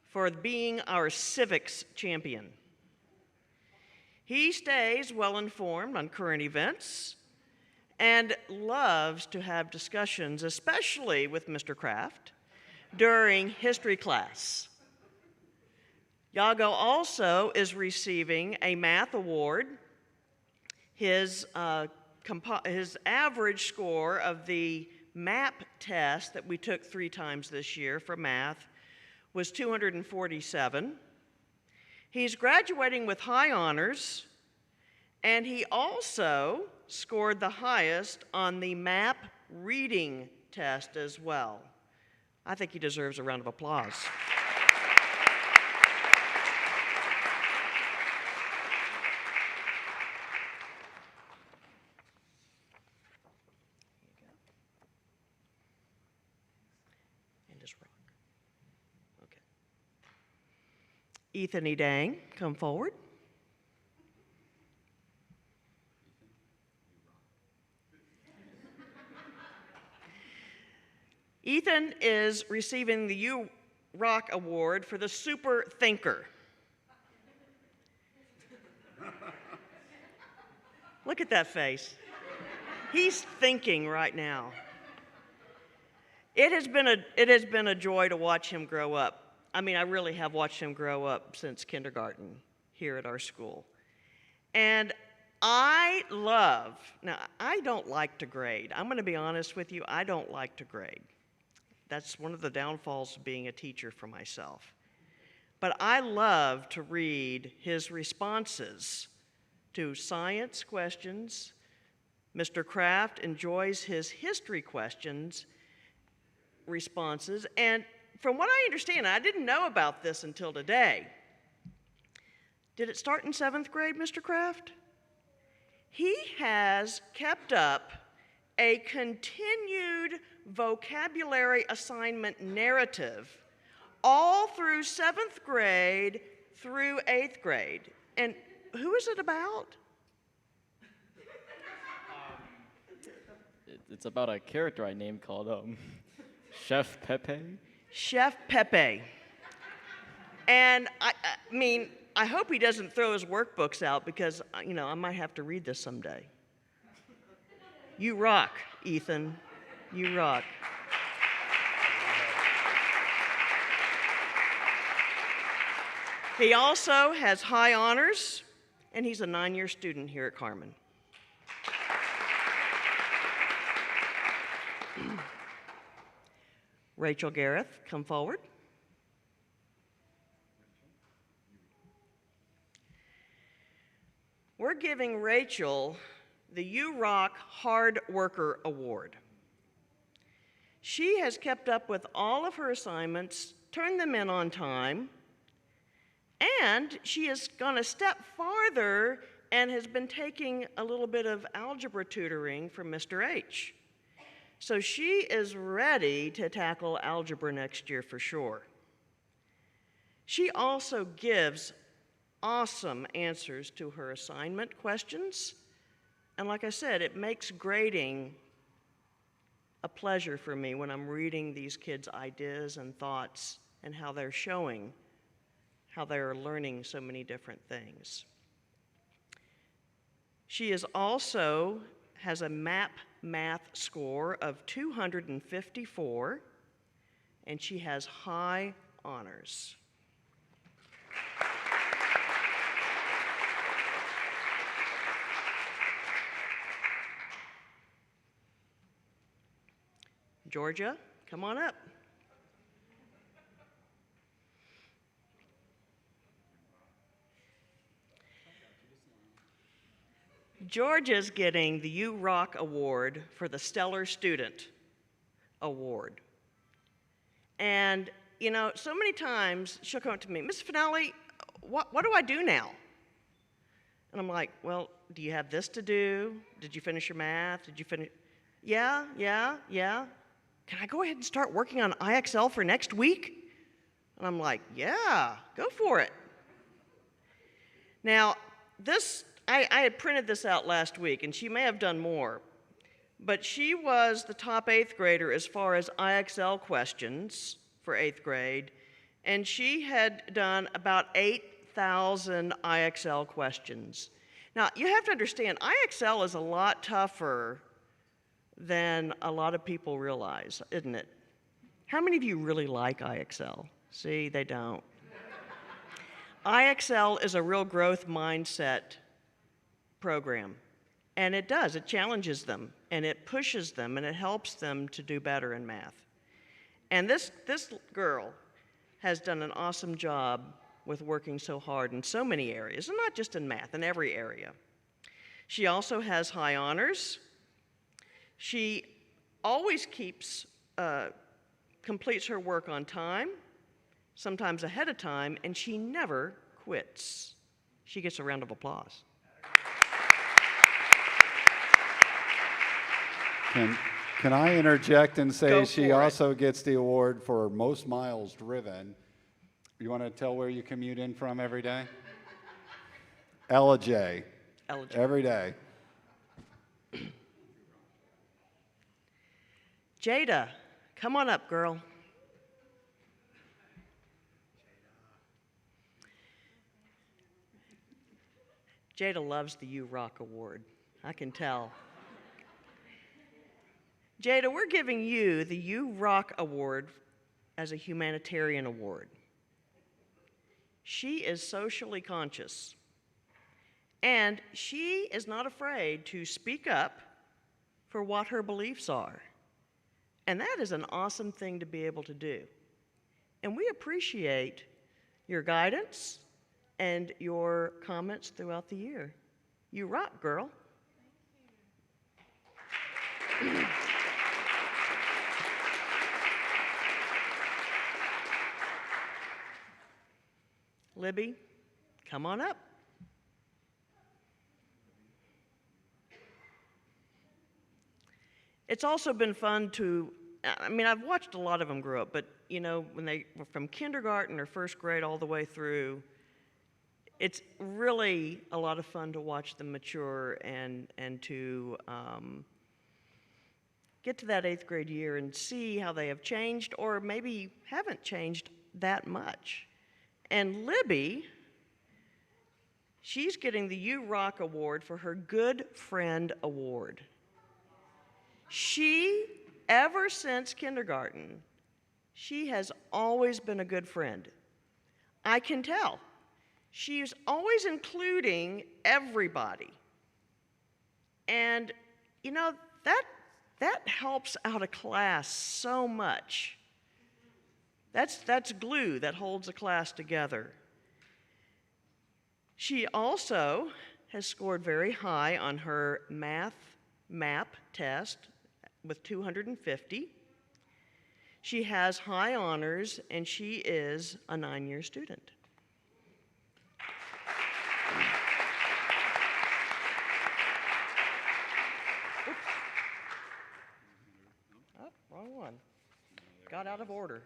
for being our civics champion. He stays well informed on current events and loves to have discussions, especially with Mr. Kraft, during history class. Yago also is receiving a math award. His average score of the MAP test that we took 3 times this year for math was 247. He's graduating with high honors, and he also scored the highest on the MAP reading test as well. I think he deserves a round of applause. Ethan Edang, come forward. Ethan is receiving the U Rock Award for the Super Thinker. Look at that face. He's thinking right now. It has been a joy to watch him grow up. I mean, I really have watched him grow up since kindergarten here at our school. And I don't like to grade. I'm going to be honest with you, I don't like to grade. That's one of the downfalls of being a teacher for myself. But I love to read his responses to science questions. Mr. Kraft enjoys his history questions responses, and from what I understand, I didn't know about this until today. Did it start in 7th grade, Mr. Kraft? He has kept up a continued vocabulary assignment narrative all through 7th grade through 8th grade. And who is it about? It's about a character I named called Chef Pepe. Chef Pepe. And I mean, I hope he doesn't throw his workbooks out because, I might have to read this someday. You rock, Ethan. You rock. He also has high honors, and he's a 9-year student here at Carman. Rachel Gareth, come forward. We're giving Rachel the You Rock Hard Worker Award. She has kept up with all of her assignments, turned them in on time, and she has gone a step farther and has been taking a little bit of algebra tutoring from Mr. H. So she is ready to tackle algebra next year for sure. She also gives awesome answers to her assignment questions. And like I said, it makes grading a pleasure for me when I'm reading these kids' ideas and thoughts and how they're showing how they're learning so many different things. She is also has a MAP math score of 254, and she has high honors. Georgia, come on up. Georgia's getting the You Rock Award for the Stellar Student Award. And, so many times she'll come up to me, Miss Finale, what do I do now? And I'm like, well, do you have this to do? Did you finish your math? Did you finish? Yeah. Can I go ahead and start working on IXL for next week? And I'm like, yeah, go for it. Now, I had printed this out last week, and she may have done more, but she was the top 8th grader as far as IXL questions for 8th grade, and she had done about 8,000 IXL questions. Now, you have to understand, IXL is a lot tougher than a lot of people realize, isn't it? How many of you really like IXL? See, they don't. IXL is a real growth mindset program, and it challenges them, and it pushes them, and it helps them to do better in math. And this girl has done an awesome job with working so hard in so many areas, and not just in math, in every area. She also has high honors. She always completes her work on time, sometimes ahead of time, and she never quits. She gets a round of applause. Can I interject and say she also gets the award for most miles driven? You want to tell where you commute in from every day? Ella-J. Every day. Jada, come on up, girl. Jada loves the You Rock Award. I can tell. Jada, we're giving you the You Rock Award as a humanitarian award. She is socially conscious, and she is not afraid to speak up for what her beliefs are. And that is an awesome thing to be able to do. And we appreciate your guidance and your comments throughout the year. You rock, girl. Libby, come on up. It's also been fun I've watched a lot of them grow up, but when they were from kindergarten or first grade all the way through, it's really a lot of fun to watch them mature and to get to that 8th grade year and see how they have changed or maybe haven't changed that much. And Libby, she's getting the You Rock Award for her Good Friend Award. She, ever since kindergarten, she has always been a good friend. I can tell. She's always including everybody. And, you know, that helps out a class so much. That's glue that holds a class together. She also has scored very high on her math MAP test with 250. She has high honors, and she is a 9-year student. Oh, wrong one. Got out of order.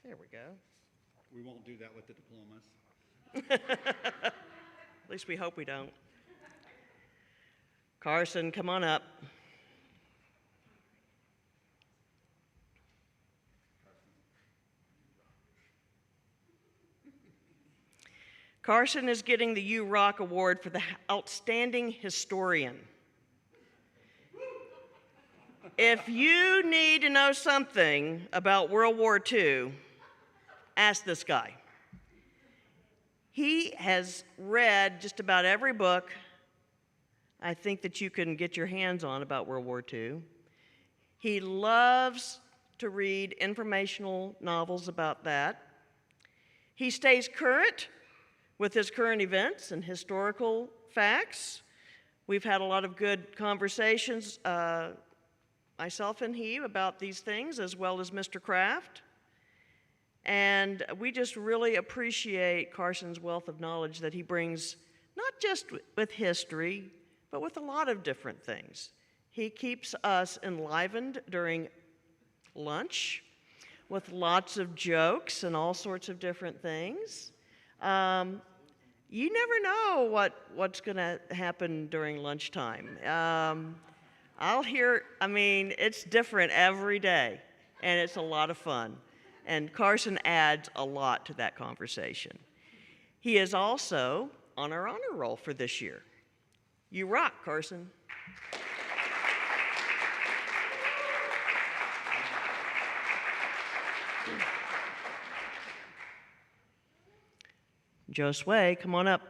There we go. We won't do that with the diplomas. At least we hope we don't. Carson, come on up. Carson is getting the You Rock Award for the Outstanding Historian. If you need to know something about World War II, ask this guy. He has read just about every book I think that you can get your hands on about World War II. He loves to read informational novels about that. He stays current with his current events and historical facts. We've had a lot of good conversations, myself and he, about these things, as well as Mr. Kraft. And we just really appreciate Carson's wealth of knowledge that he brings, not just with history, but with a lot of different things. He keeps us enlivened during lunch with lots of jokes and all sorts of different things. You never know what's going to happen during lunchtime. It's different every day, and it's a lot of fun. And Carson adds a lot to that conversation. He is also on our honor roll for this year. You rock, Carson. Josue, come on up.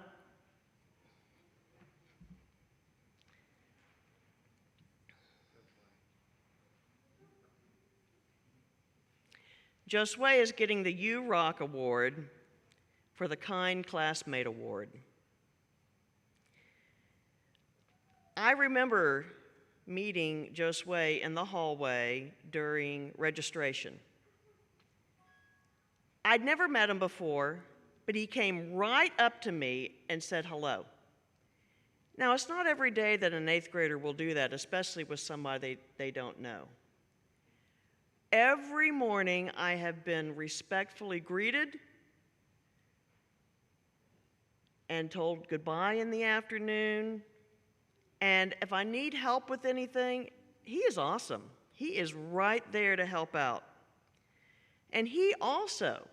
Josue is getting the You Rock Award for the Kind Classmate Award. I remember meeting Josue in the hallway during registration. I'd never met him before, but he came right up to me and said hello. Now, it's not every day that an 8th grader will do that, especially with somebody they don't know. Every morning I have been respectfully greeted and told goodbye in the afternoon. And if I need help with anything, he is awesome. He is right there to help out. And he also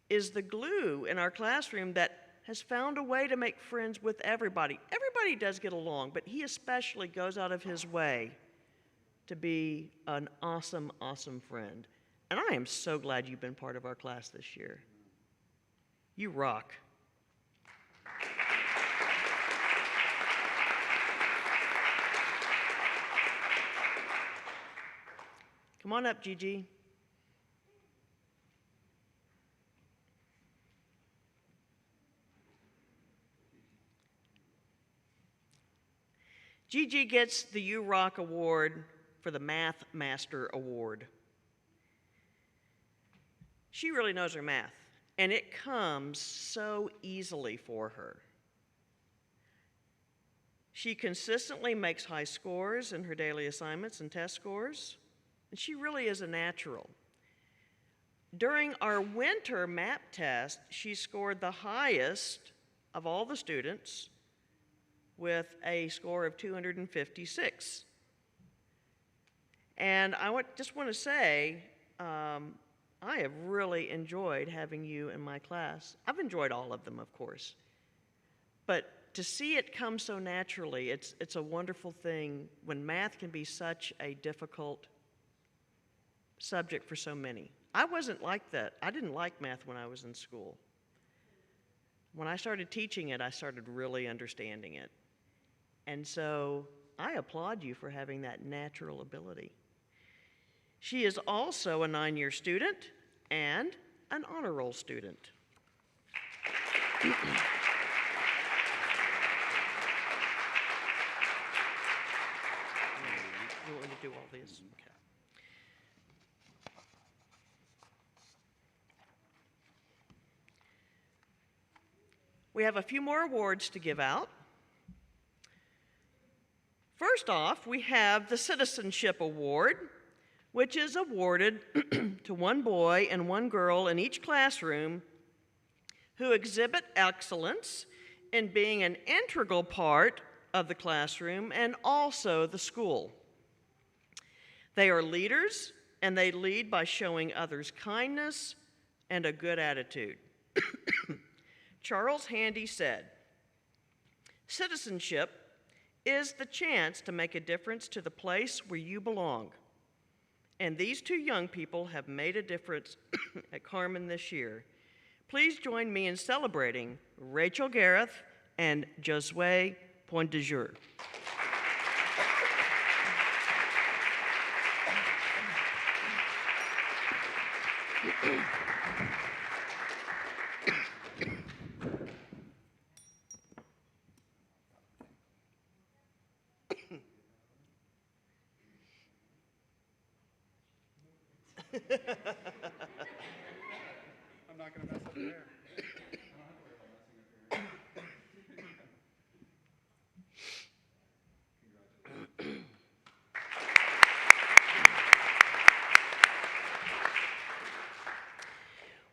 is the glue in our classroom that has found a way to make friends with everybody. Everybody does get along, but he especially goes out of his way to be an awesome, awesome friend. And I am so glad you've been part of our class this year. You rock. Come on up, Gigi. Gigi gets the You Rock Award for the Math Master Award. She really knows her math, and it comes so easily for her. She consistently makes high scores in her daily assignments and test scores, and she really is a natural. During our winter MAP test, she scored the highest of all the students with a score of 256. And just want to say, I have really enjoyed having you in my class. I've enjoyed all of them, of course. But to see it come so naturally, it's a wonderful thing when math can be such a difficult subject for so many. I wasn't like that. I didn't like math when I was in school. When I started teaching it, I started really understanding it. And so I applaud you for having that natural ability. She is also a 9-year student and an honor roll student. You want me to do all these? Okay. We have a few more awards to give out. First off, we have the Citizenship Award, which is awarded to one boy and one girl in each classroom who exhibit excellence in being an integral part of the classroom and also the school. They are leaders, and they lead by showing others kindness and a good attitude. Charles Handy said, "Citizenship is the chance to make a difference to the place where you belong. And these two young people have made a difference at Carman this year. Please join me in celebrating Rachel Gareth and Josue Poindejeur." I'm not going to mess up your hair.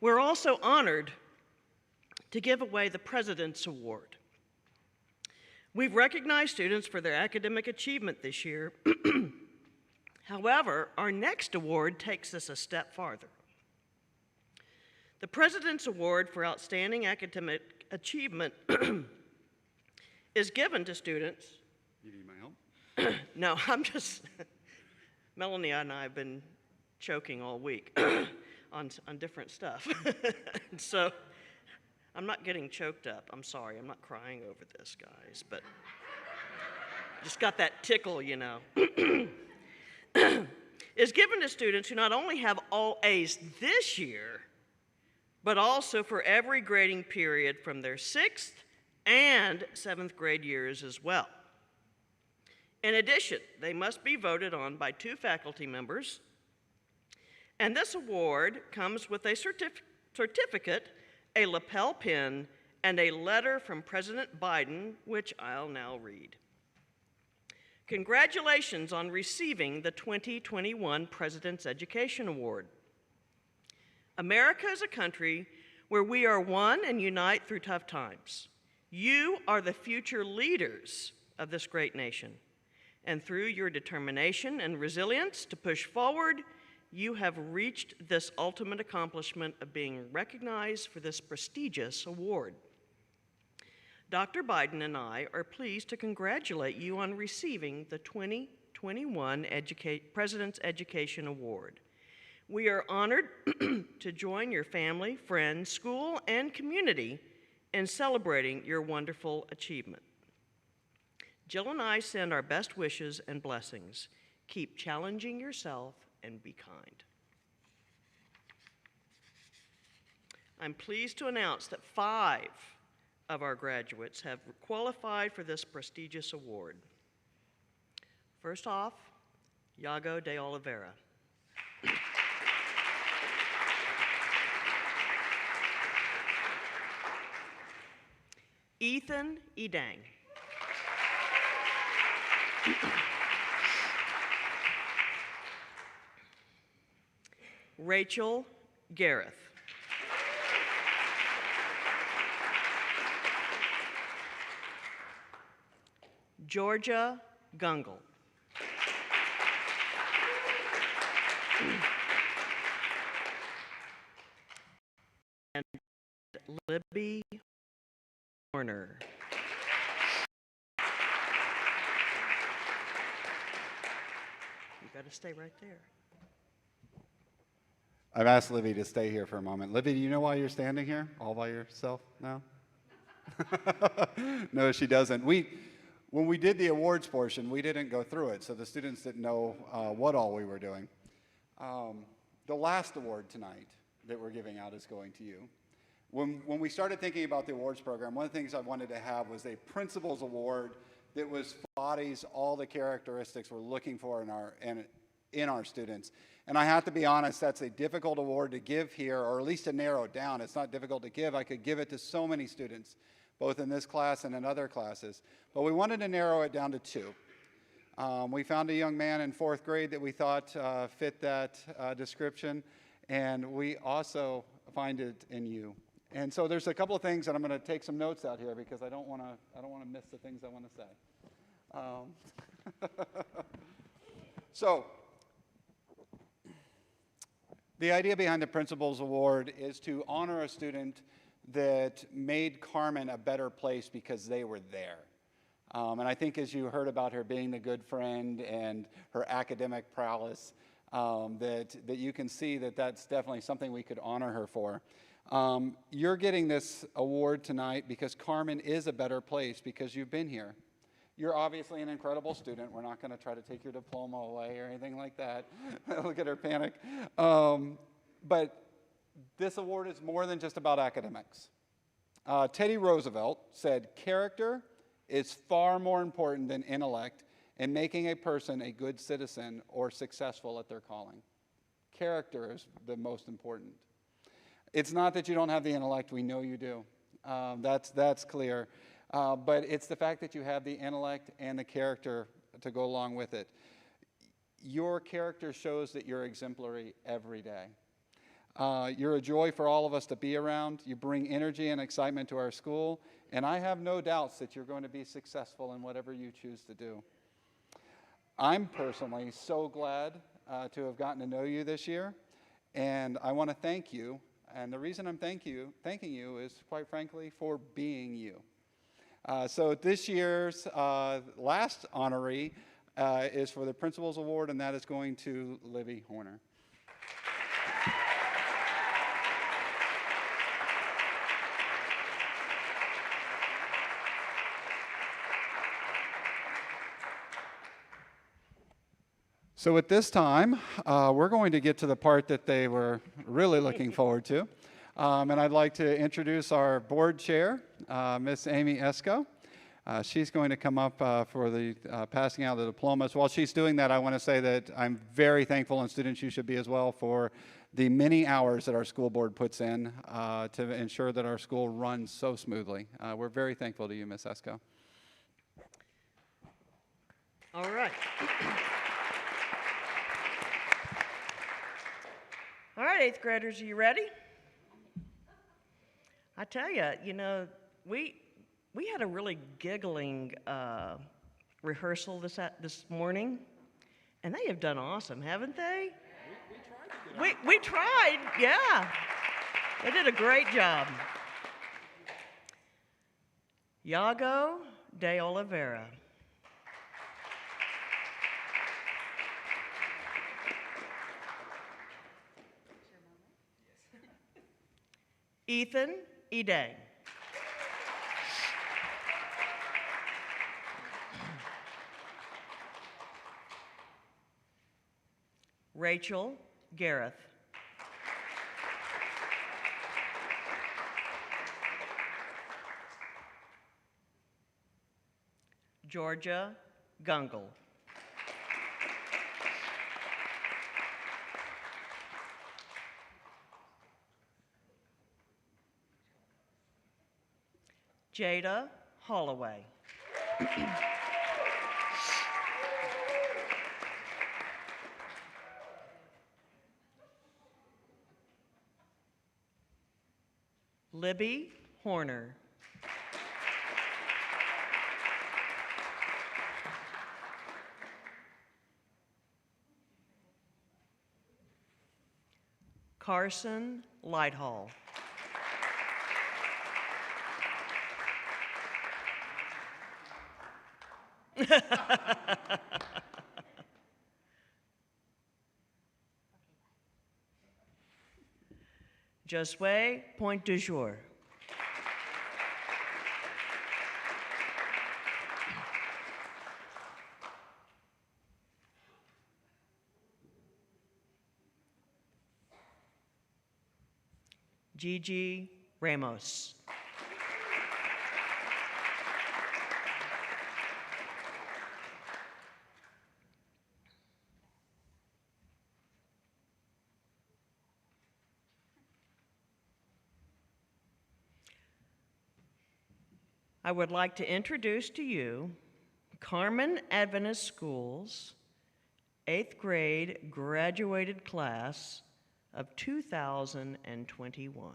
We're also honored to give away the President's Award. We've recognized students for their academic achievement this year. However, our next award takes us a step farther. The President's Award for Outstanding Academic Achievement is given to students. You need my help? No, Melanie and I have been choking all week on different stuff. So I'm not getting choked up. I'm sorry, I'm not crying over this, guys, but just got that tickle, you know. Is given to students who not only have all A's this year, but also for every grading period from their 6th and 7th grade years as well. In addition, they must be voted on by 2 faculty members, and this award comes with a certificate, a lapel pin, and a letter from President Biden, which I'll now read. Congratulations on receiving the 2021 President's Education Award. America is a country where we are one and unite through tough times. You are the future leaders of this great nation, and through your determination and resilience to push forward, you have reached this ultimate accomplishment of being recognized for this prestigious award. Dr. Biden and I are pleased to congratulate you on receiving the 2021 President's Education Award. We are honored to join your family, friends, school, and community in celebrating your wonderful achievement. Jill and I send our best wishes and blessings. Keep challenging yourself and be kind. I'm pleased to announce that 5 of our graduates have qualified for this prestigious award. First off, Iago de Oliveira. Ethan Edang. Rachel Gareth. Georgia Gungle. And Libby Horner. You got to stay right there. I've asked Livy to stay here for a moment. Livy, do you know why you're standing here all by yourself now? No, she doesn't. When we did the awards portion, we didn't go through it, so the students didn't know what all we were doing. The last award tonight that we're giving out is going to you. When we started thinking about the awards program, one of the things I wanted to have was a principal's award that embodies all the characteristics we're looking for in our students. And I have to be honest, that's a difficult award to give here, or at least to narrow it down. It's not difficult to give. I could give it to so many students, both in this class and in other classes. But we wanted to narrow it down to two. We found a young man in 4th grade that we thought fit that description, and we also find it in you. And so there's a couple of things, and I'm going to take some notes out here because I don't want to miss the things I want to say. So the idea behind the Principal's Award is to honor a student that made Carman a better place because they were there. And I think as you heard about her being the good friend and her academic prowess, that you can see that that's definitely something we could honor her for. You're getting this award tonight because Carman is a better place because you've been here. You're obviously an incredible student. We're not going to try to take your diploma away or anything like that. Look at her panic. But this award is more than just about academics. Teddy Roosevelt said, "Character is far more important than intellect in making a person a good citizen or successful at their calling." Character is the most important. It's not that you don't have the intellect. We know you do. That's clear. But it's the fact that you have the intellect and the character to go along with it. Your character shows that you're exemplary every day. You're a joy for all of us to be around. You bring energy and excitement to our school, and I have no doubts that you're going to be successful in whatever you choose to do. I'm personally so glad to have gotten to know you this year, and I want to thank you. And the reason I'm thanking you is, quite frankly, for being you. So this year's last honoree is for the Principal's Award, and that is going to Libby Horner. So at this time, we're going to get to the part that they were really looking forward to. And I'd like to introduce our board chair, Miss Amy Esco. She's going to come up for the passing out of the diplomas. While she's doing that, I want to say that I'm very thankful, and students, you should be as well, for the many hours that our school board puts in to ensure that our school runs so smoothly. We're very thankful to you, Miss Esco. All right. All right, 8th graders, are you ready? I tell you, we had a really giggling rehearsal this morning, and they have done awesome, haven't they? We tried, yeah. They did a great job. Iago de Oliveira. Ethan Ede. Rachel Gareth. Georgia Gungle. Jada Holloway. Libby Horner. Carson Lighthall. Josue Point du Jour. Gigi Ramos. I would like to introduce to you Carman Adventist School's 8th grade graduated class of 2021.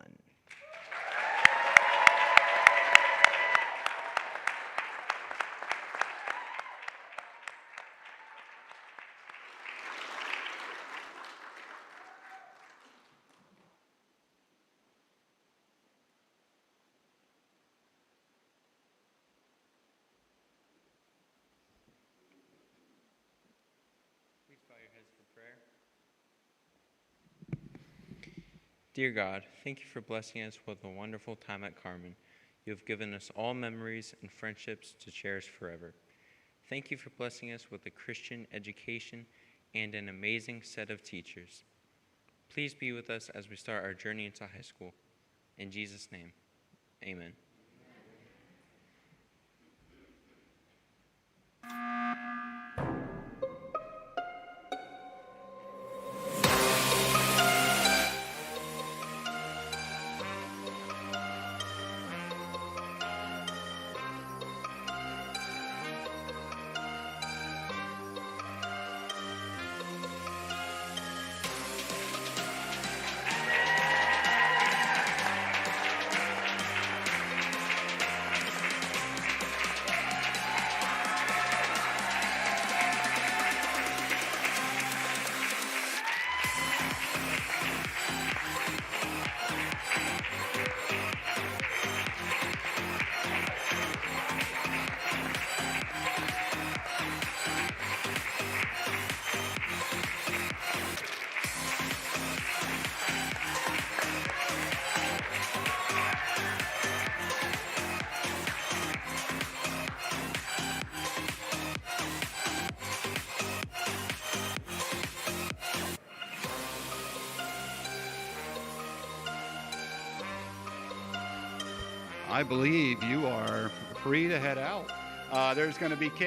Please bow your heads for prayer. Dear God, thank you for blessing us with a wonderful time at Carman. You have given us all memories and friendships to cherish forever. Thank you for blessing us with a Christian education and an amazing set of teachers. Please be with us as we start our journey into high school. In Jesus' name, amen. I believe you are free to head out. There's going to be